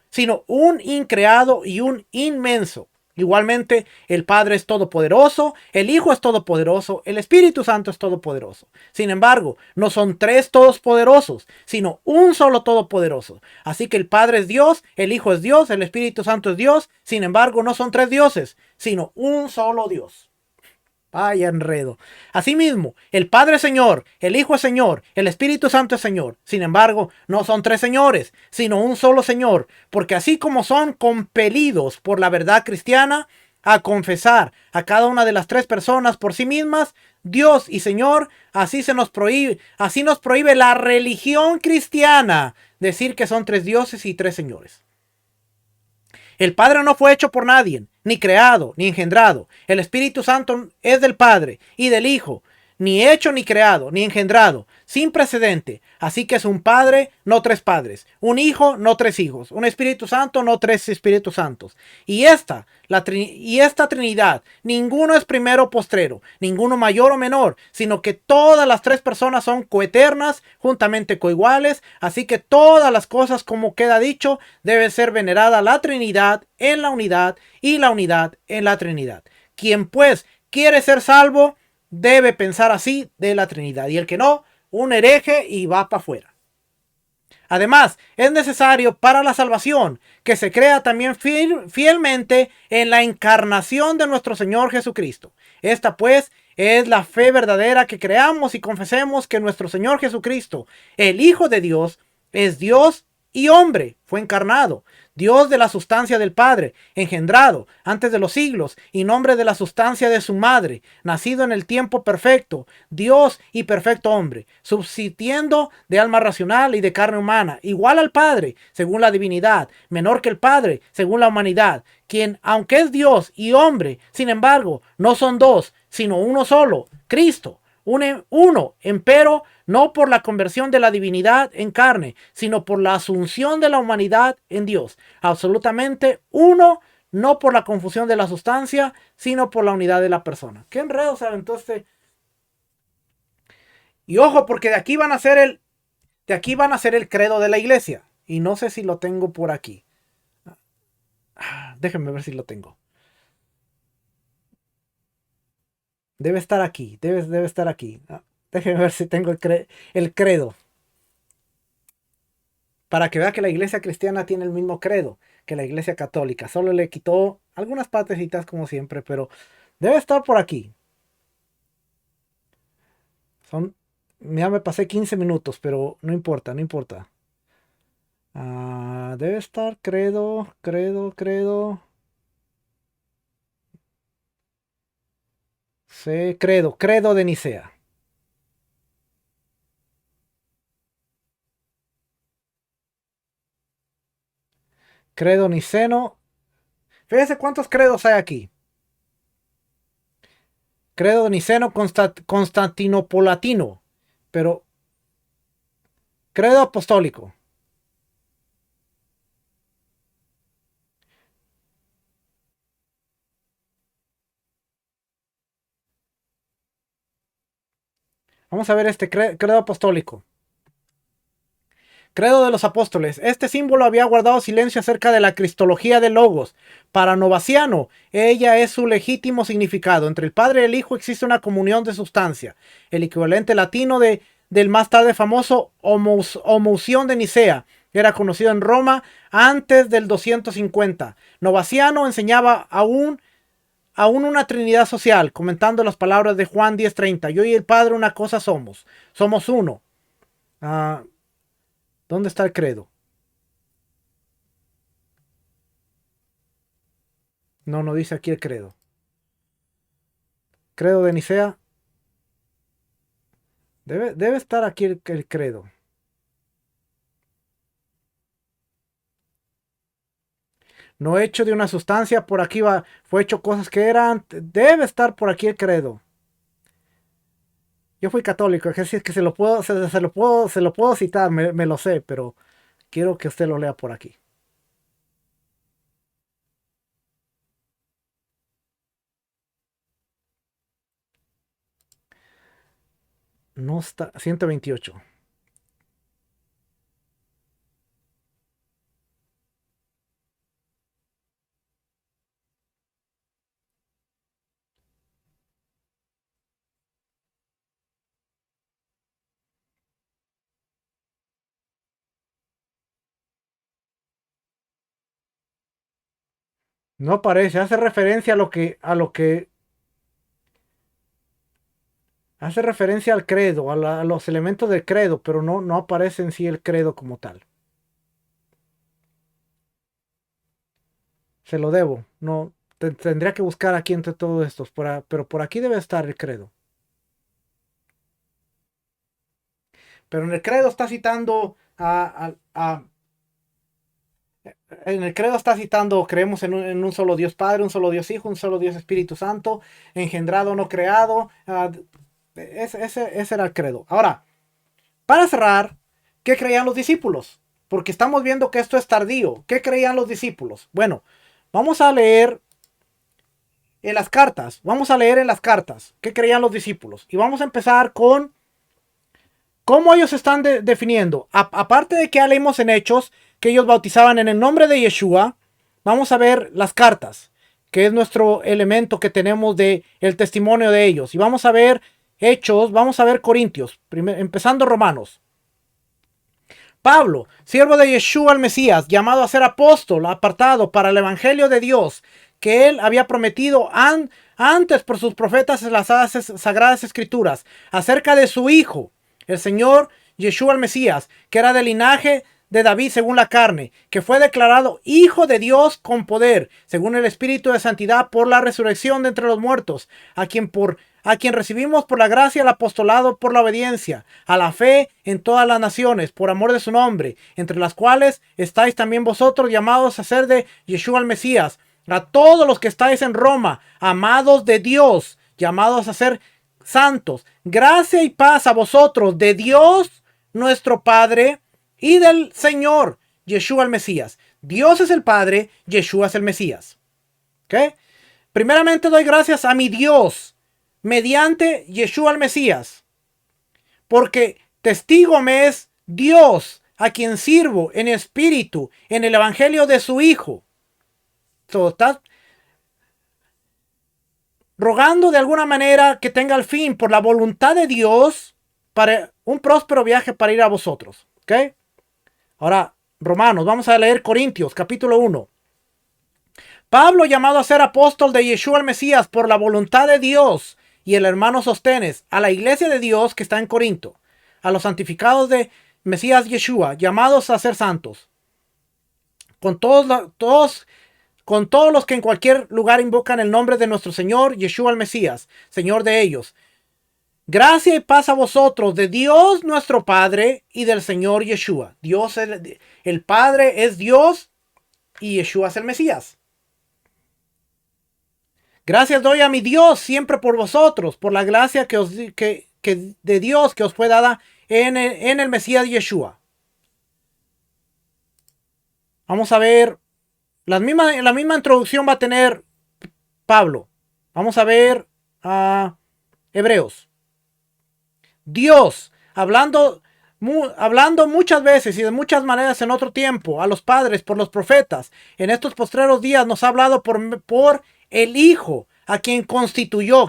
sino un increado y un inmenso. Igualmente, el Padre es todopoderoso, el Hijo es todopoderoso, el Espíritu Santo es todopoderoso. Sin embargo, no son tres todopoderosos, sino un solo todopoderoso. Así que el Padre es Dios, el Hijo es Dios, el Espíritu Santo es Dios. Sin embargo, no son tres dioses, sino un solo Dios. Vaya enredo. Asimismo, el Padre es Señor, el Hijo es Señor, el Espíritu Santo es Señor. Sin embargo, no son tres señores, sino un solo Señor, porque así como son compelidos por la verdad cristiana a confesar a cada una de las tres personas por sí mismas, Dios y Señor, así nos prohíbe la religión cristiana decir que son tres dioses y tres señores. El Padre no fue hecho por nadie, ni creado, ni engendrado. El Espíritu Santo es del Padre y del Hijo, ni hecho, ni creado, ni engendrado, sin precedente. Así que es un Padre, no tres padres. Un Hijo, no tres hijos. Un Espíritu Santo, no tres Espíritus Santos. Y esta Trinidad, ninguno es primero o postrero, ninguno mayor o menor, sino que todas las tres personas son coeternas, juntamente coiguales. Así que todas las cosas, como queda dicho, debe ser venerada la Trinidad en la unidad y la unidad en la Trinidad. Quien pues quiere ser salvo, debe pensar así de la Trinidad. Y el que no, un hereje y va para afuera. Además, es necesario para la salvación que se crea también fielmente en la encarnación de nuestro Señor Jesucristo. Esta pues es la fe verdadera, que creamos y confesemos que nuestro Señor Jesucristo, el Hijo de Dios, es Dios y hombre, fue encarnado. Dios de la sustancia del Padre, engendrado antes de los siglos, y nombre de la sustancia de su madre, nacido en el tiempo perfecto, Dios y perfecto hombre, subsistiendo de alma racional y de carne humana, igual al Padre, según la divinidad, menor que el Padre, según la humanidad, quien, aunque es Dios y hombre, sin embargo, no son dos, sino uno solo, Cristo. Uno, empero, no por la conversión de la divinidad en carne, sino por la asunción de la humanidad en Dios. Absolutamente uno, no por la confusión de la sustancia, sino por la unidad de la persona. ¿Qué enredo se aventó este? Y ojo, porque de aquí van a ser el credo de la iglesia. Y no sé si lo tengo por aquí. Déjenme ver si lo tengo. Debe estar aquí, debe estar aquí. Déjenme ver si tengo el credo. Para que vea que la iglesia cristiana tiene el mismo credo que la iglesia católica. Solo le quitó algunas partecitas como siempre, pero debe estar por aquí. Ya me pasé 15 minutos, pero no importa, no importa. Debe estar credo. Sí, credo de Nicea. Credo niceno. Fíjense cuántos credos hay aquí. Credo niceno constantinopolatino. Pero credo apostólico. Vamos a ver este credo apostólico. Credo de los apóstoles. Este símbolo había guardado silencio acerca de la cristología de Logos. Para Novaciano, ella es su legítimo significado. Entre el Padre y el Hijo existe una comunión de sustancia. El equivalente latino del más tarde famoso homoousion de Nicea era conocido en Roma antes del 250. Novaciano enseñaba aún una trinidad social, comentando las palabras de Juan 10:30. Yo y el Padre una cosa somos. Somos uno. ¿Dónde está el credo? No, no dice aquí el credo. Credo de Nicea. Debe estar aquí el credo. No hecho de una sustancia, por aquí va, fue hecho cosas que eran. Debe estar por aquí el credo. Yo fui católico, es decir, que se lo puedo citar, me lo sé, pero quiero que usted lo lea por aquí. No está, 128. No aparece, hace referencia hace referencia al credo, a los elementos del credo, pero no aparece en sí el credo como tal. Se lo debo, no, tendría que buscar aquí entre todos estos, pero por aquí debe estar el credo. Pero en el credo está citando en el credo está citando, creemos en un solo Dios Padre, un solo Dios Hijo, un solo Dios Espíritu Santo, engendrado, no creado. Ese era el credo. Ahora, para cerrar, ¿qué creían los discípulos? Porque estamos viendo que esto es tardío. ¿Qué creían los discípulos? Bueno, vamos a leer en las cartas. Vamos a leer en las cartas qué creían los discípulos. Y vamos a empezar con cómo ellos están definiendo. Aparte de que ya leímos en Hechos que ellos bautizaban en el nombre de Yeshua, vamos a ver las cartas, que es nuestro elemento que tenemos de el testimonio de ellos. Y vamos a ver Hechos, vamos a ver Corintios, empezando Romanos. Pablo, siervo de Yeshua el Mesías, llamado a ser apóstol, apartado para el evangelio de Dios, que él había prometido antes por sus profetas en las sagradas escrituras, acerca de su Hijo, el Señor Yeshua el Mesías, que era del linaje de David según la carne, que fue declarado Hijo de Dios con poder, según el Espíritu de Santidad, por la resurrección de entre los muertos, a quien recibimos por la gracia el apostolado por la obediencia, a la fe en todas las naciones, por amor de su nombre, entre las cuales estáis también vosotros llamados a ser de Yeshua el Mesías, a todos los que estáis en Roma, amados de Dios, llamados a ser santos, gracia y paz a vosotros de Dios nuestro Padre y del Señor Yeshua el Mesías. Dios es el Padre, Yeshua es el Mesías. ¿Ok? Primeramente doy gracias a mi Dios mediante Yeshua el Mesías, porque testigo me es Dios a quien sirvo en espíritu en el evangelio de su Hijo. Está rogando de alguna manera que tenga el fin por la voluntad de Dios para un próspero viaje para ir a vosotros. ¿Ok? Ahora, Romanos, vamos a leer Corintios, capítulo 1. Pablo, llamado a ser apóstol de Yeshua el Mesías por la voluntad de Dios, y el hermano Sostenes, a la iglesia de Dios que está en Corinto, a los santificados de Mesías Yeshua, llamados a ser santos, con con todos los que en cualquier lugar invocan el nombre de nuestro Señor Yeshua el Mesías, Señor de ellos. Gracia y paz a vosotros de Dios nuestro Padre y del Señor Yeshua. Dios, el Padre es Dios y Yeshua es el Mesías. Gracias doy a mi Dios siempre por vosotros, por la gracia que de Dios que os fue dada en el Mesías Yeshua. Vamos a ver, la misma introducción va a tener Pablo. Vamos a ver a Hebreos. Dios, hablando muchas veces y de muchas maneras en otro tiempo a los padres por los profetas, en estos postreros días nos ha hablado por el Hijo, a quien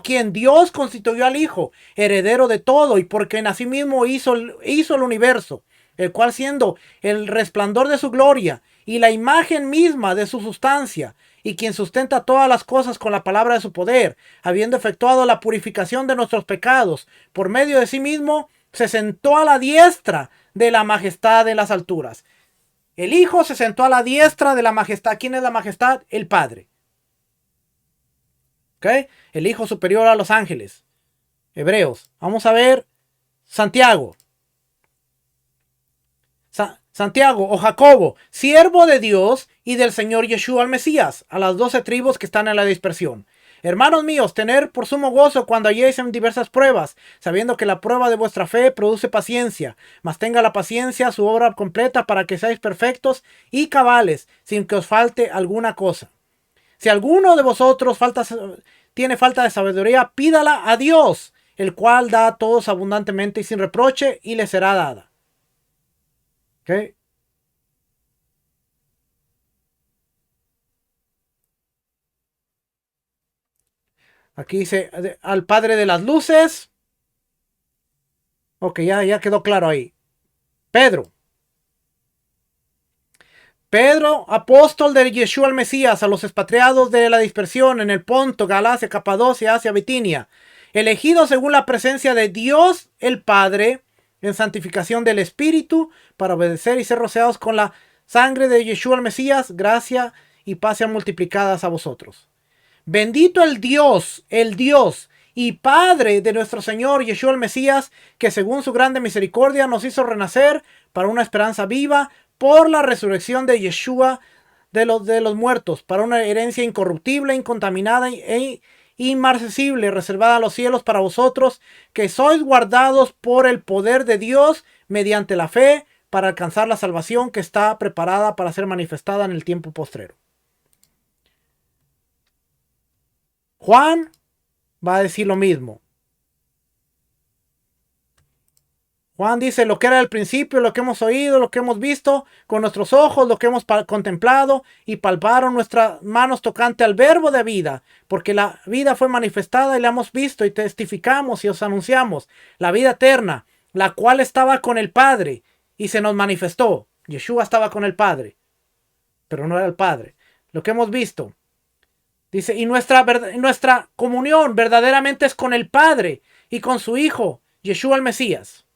quien Dios constituyó al Hijo, heredero de todo y porque en asimismo hizo el universo, el cual siendo el resplandor de su gloria y la imagen misma de su sustancia, y quien sustenta todas las cosas con la palabra de su poder, habiendo efectuado la purificación de nuestros pecados, por medio de sí mismo, se sentó a la diestra de la majestad en las alturas. El Hijo se sentó a la diestra de la majestad. ¿Quién es la majestad? El Padre. ¿Ok? El Hijo superior a los ángeles. Hebreos. Vamos a ver Santiago. Santiago o Jacobo, siervo de Dios y del Señor Yeshua el Mesías, a las 12 tribus que están en la dispersión. Hermanos míos, tener por sumo gozo cuando halléis en diversas pruebas, sabiendo que la prueba de vuestra fe produce paciencia, mas tenga la paciencia su obra completa para que seáis perfectos y cabales, sin que os falte alguna cosa. Si alguno de vosotros tiene falta de sabiduría, pídala a Dios, el cual da a todos abundantemente y sin reproche, y le será dada. ¿Ok? Aquí dice al Padre de las luces. Ok, ya quedó claro ahí. Pedro. Pedro, apóstol de Yeshua el Mesías, a los expatriados de la dispersión en el Ponto, Galacia, Capadocia, Asia, Bitinia, elegidos según la presencia de Dios el Padre, en santificación del Espíritu, para obedecer y ser rociados con la sangre de Yeshua el Mesías, gracia y paz sean multiplicadas a vosotros. Bendito el Dios y Padre de nuestro Señor Yeshua el Mesías, que según su grande misericordia nos hizo renacer para una esperanza viva por la resurrección de Yeshua de los muertos, para una herencia incorruptible, incontaminada e inmarcesible, reservada a los cielos para vosotros, que sois guardados por el poder de Dios mediante la fe, para alcanzar la salvación que está preparada para ser manifestada en el tiempo postrero. Juan va a decir lo mismo. Juan dice lo que era al principio, lo que hemos oído, lo que hemos visto con nuestros ojos, lo que hemos contemplado y palparon nuestras manos tocante al verbo de vida, porque la vida fue manifestada y la hemos visto y testificamos y os anunciamos la vida eterna, la cual estaba con el Padre y se nos manifestó. Yeshua estaba con el Padre, pero no era el Padre. Lo que hemos visto. Dice, y nuestra comunión verdaderamente es con el Padre y con su Hijo, Yeshua el Mesías.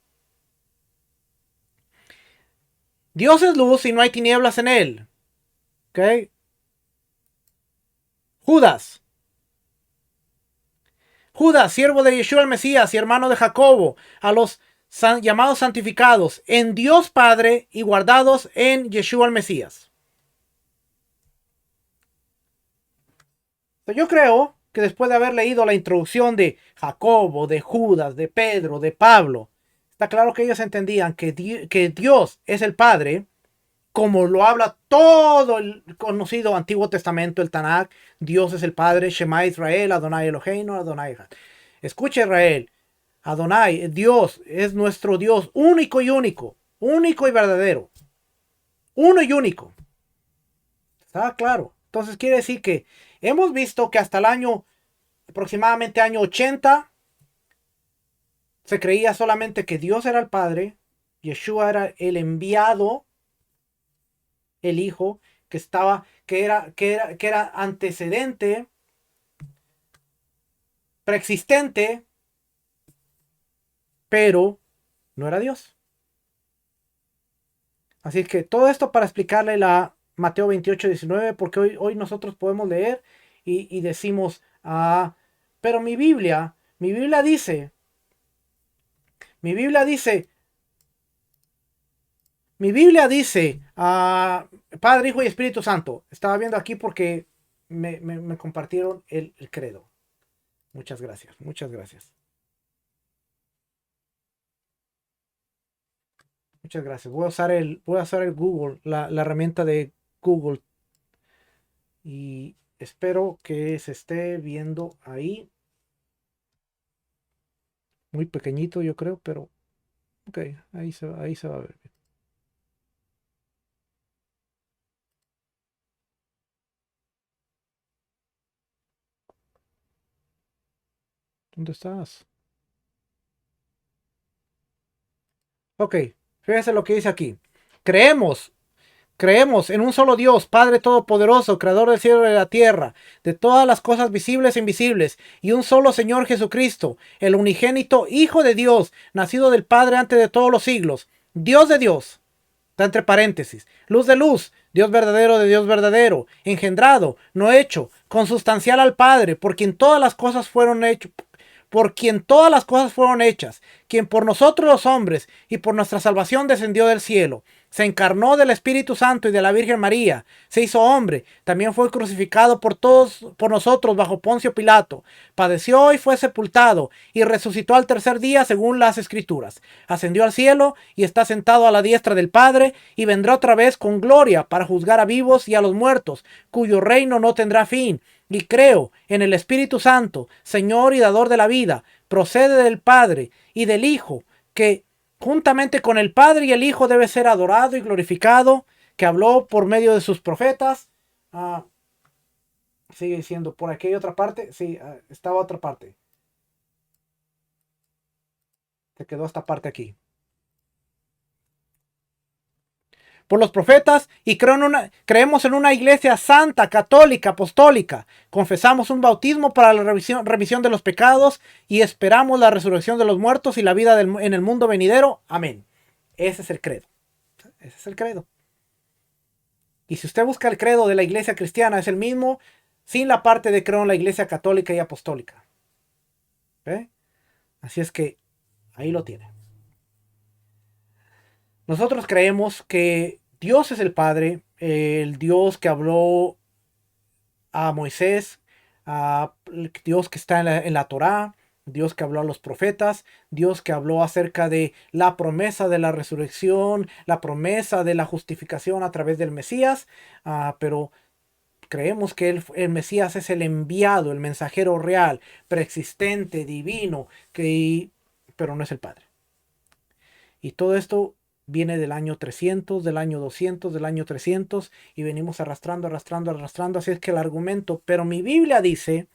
Dios es luz y no hay tinieblas en él. ¿Ok? Judas. Judas, siervo de Yeshua el Mesías y hermano de Jacobo, a los llamados santificados en Dios Padre y guardados en Yeshua el Mesías. Yo creo que después de haber leído la introducción de Jacobo, de Judas, de Pedro, de Pablo, está claro que ellos entendían que Dios es el Padre, como lo habla todo el conocido Antiguo Testamento, el Tanakh. Dios es el Padre, Shema Israel, Adonai Eloheinu, Adonai Echad. Escucha Israel, Adonai, Dios es nuestro Dios único y verdadero, uno y único. Está claro. Entonces quiere decir que hemos visto que hasta el aproximadamente año 80, se creía solamente que Dios era el Padre, Yeshua era el enviado, el Hijo, que era antecedente, preexistente, pero no era Dios. Así que todo esto para explicarle la Mateo 28:19, porque hoy nosotros podemos leer y decimos, pero mi Biblia dice, Padre, Hijo y Espíritu Santo. Estaba viendo aquí porque me compartieron el credo. Muchas gracias, muchas gracias. Muchas gracias. Voy a usar el Google, la herramienta de Google. Y espero que se esté viendo ahí. Muy pequeñito, yo creo, pero ok, ahí se va a ver. ¿Dónde estás? Ok, fíjense lo que dice aquí. Creemos en un solo Dios, Padre Todopoderoso, Creador del cielo y de la tierra, de todas las cosas visibles e invisibles, y un solo Señor Jesucristo, el unigénito Hijo de Dios, nacido del Padre antes de todos los siglos, Dios de Dios, está entre paréntesis, luz de luz, Dios verdadero de Dios verdadero, engendrado, no hecho, consustancial al Padre, por quien todas las cosas fueron hechas, por quien todas las cosas fueron hechas, quien por nosotros los hombres y por nuestra salvación descendió del cielo, se encarnó del Espíritu Santo y de la Virgen María, se hizo hombre, también fue crucificado por todos, por nosotros bajo Poncio Pilato, padeció y fue sepultado, y resucitó al tercer día según las Escrituras, ascendió al cielo y está sentado a la diestra del Padre, y vendrá otra vez con gloria para juzgar a vivos y a los muertos, cuyo reino no tendrá fin. Y creo en el Espíritu Santo, Señor y dador de la vida, procede del Padre y del Hijo, que juntamente con el Padre y el Hijo debe ser adorado y glorificado, que habló por medio de sus profetas. Sigue diciendo, por aquí hay otra parte. Sí, estaba otra parte. Se quedó esta parte aquí. Por los profetas y creemos en una iglesia santa, católica, apostólica. Confesamos un bautismo para la remisión de los pecados y esperamos la resurrección de los muertos y la vida en el mundo venidero. Amén. Ese es el credo. Ese es el credo. Y si usted busca el credo de la iglesia cristiana, es el mismo, sin la parte de creo en la iglesia católica y apostólica. ¿Ve? Así es que ahí lo tiene. Nosotros creemos que Dios es el Padre, el Dios que habló a Moisés, a Dios que está en la Torá, Dios que habló a los profetas, Dios que habló acerca de la promesa de la resurrección, la promesa de la justificación a través del Mesías, pero creemos que el Mesías es el enviado, el mensajero real, preexistente, divino, pero no es el Padre. Y todo esto viene del año 300, del año 200, del año 300 y venimos arrastrando. Así es que el argumento, pero mi Biblia dice,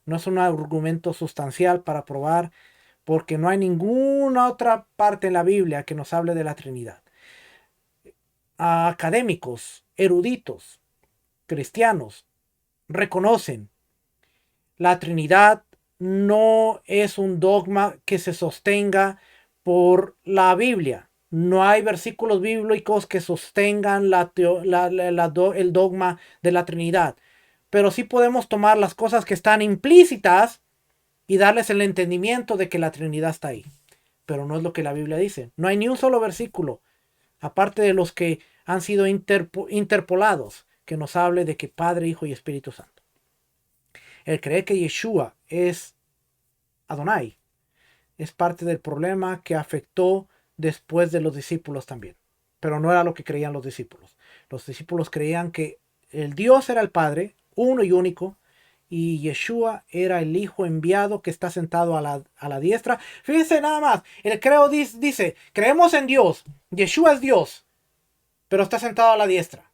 no es un argumento sustancial para probar, porque no hay ninguna otra parte en la Biblia que nos hable de la Trinidad. Académicos, eruditos, cristianos, reconocen la Trinidad no es un dogma que se sostenga por la Biblia. No hay versículos bíblicos que sostengan el dogma de la Trinidad. Pero sí podemos tomar las cosas que están implícitas y darles el entendimiento de que la Trinidad está ahí. Pero no es lo que la Biblia dice. No hay ni un solo versículo, aparte de los que han sido interpolados, que nos hable de que Padre, Hijo y Espíritu Santo. El creer que Yeshua es Adonai es parte del problema que afectó después de los discípulos también. Pero no era lo que creían los discípulos. Los discípulos creían que el Dios era el Padre, uno y único, y Yeshua era el Hijo enviado que está sentado a la diestra. Fíjense nada más, el creo dice, creemos en Dios, Yeshua es Dios, pero está sentado a la diestra.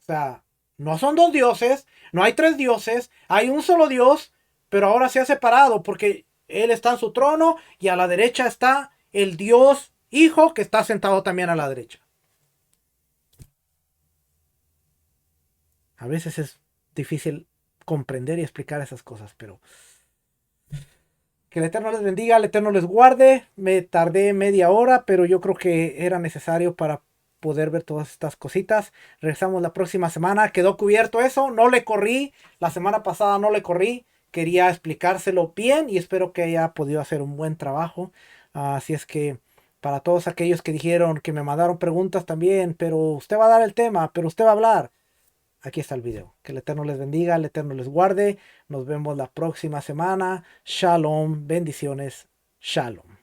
O sea, no son dos dioses, no hay tres dioses, hay un solo Dios, pero ahora se ha separado porque Él está en su trono y a la derecha está el Dios Hijo que está sentado también a la derecha. A veces es difícil comprender y explicar esas cosas, pero que el Eterno les bendiga, el Eterno les guarde. Me tardé media hora, pero yo creo que era necesario para poder ver todas estas cositas. Regresamos la próxima semana. Quedó cubierto eso. No le corrí. La semana pasada no le corrí. Quería explicárselo bien y espero que haya podido hacer un buen trabajo. Así es que para todos aquellos que dijeron que me mandaron preguntas también, pero usted va a dar el tema, pero usted va a hablar. Aquí está el video. Que el Eterno les bendiga, el Eterno les guarde. Nos vemos la próxima semana. Shalom, bendiciones. Shalom.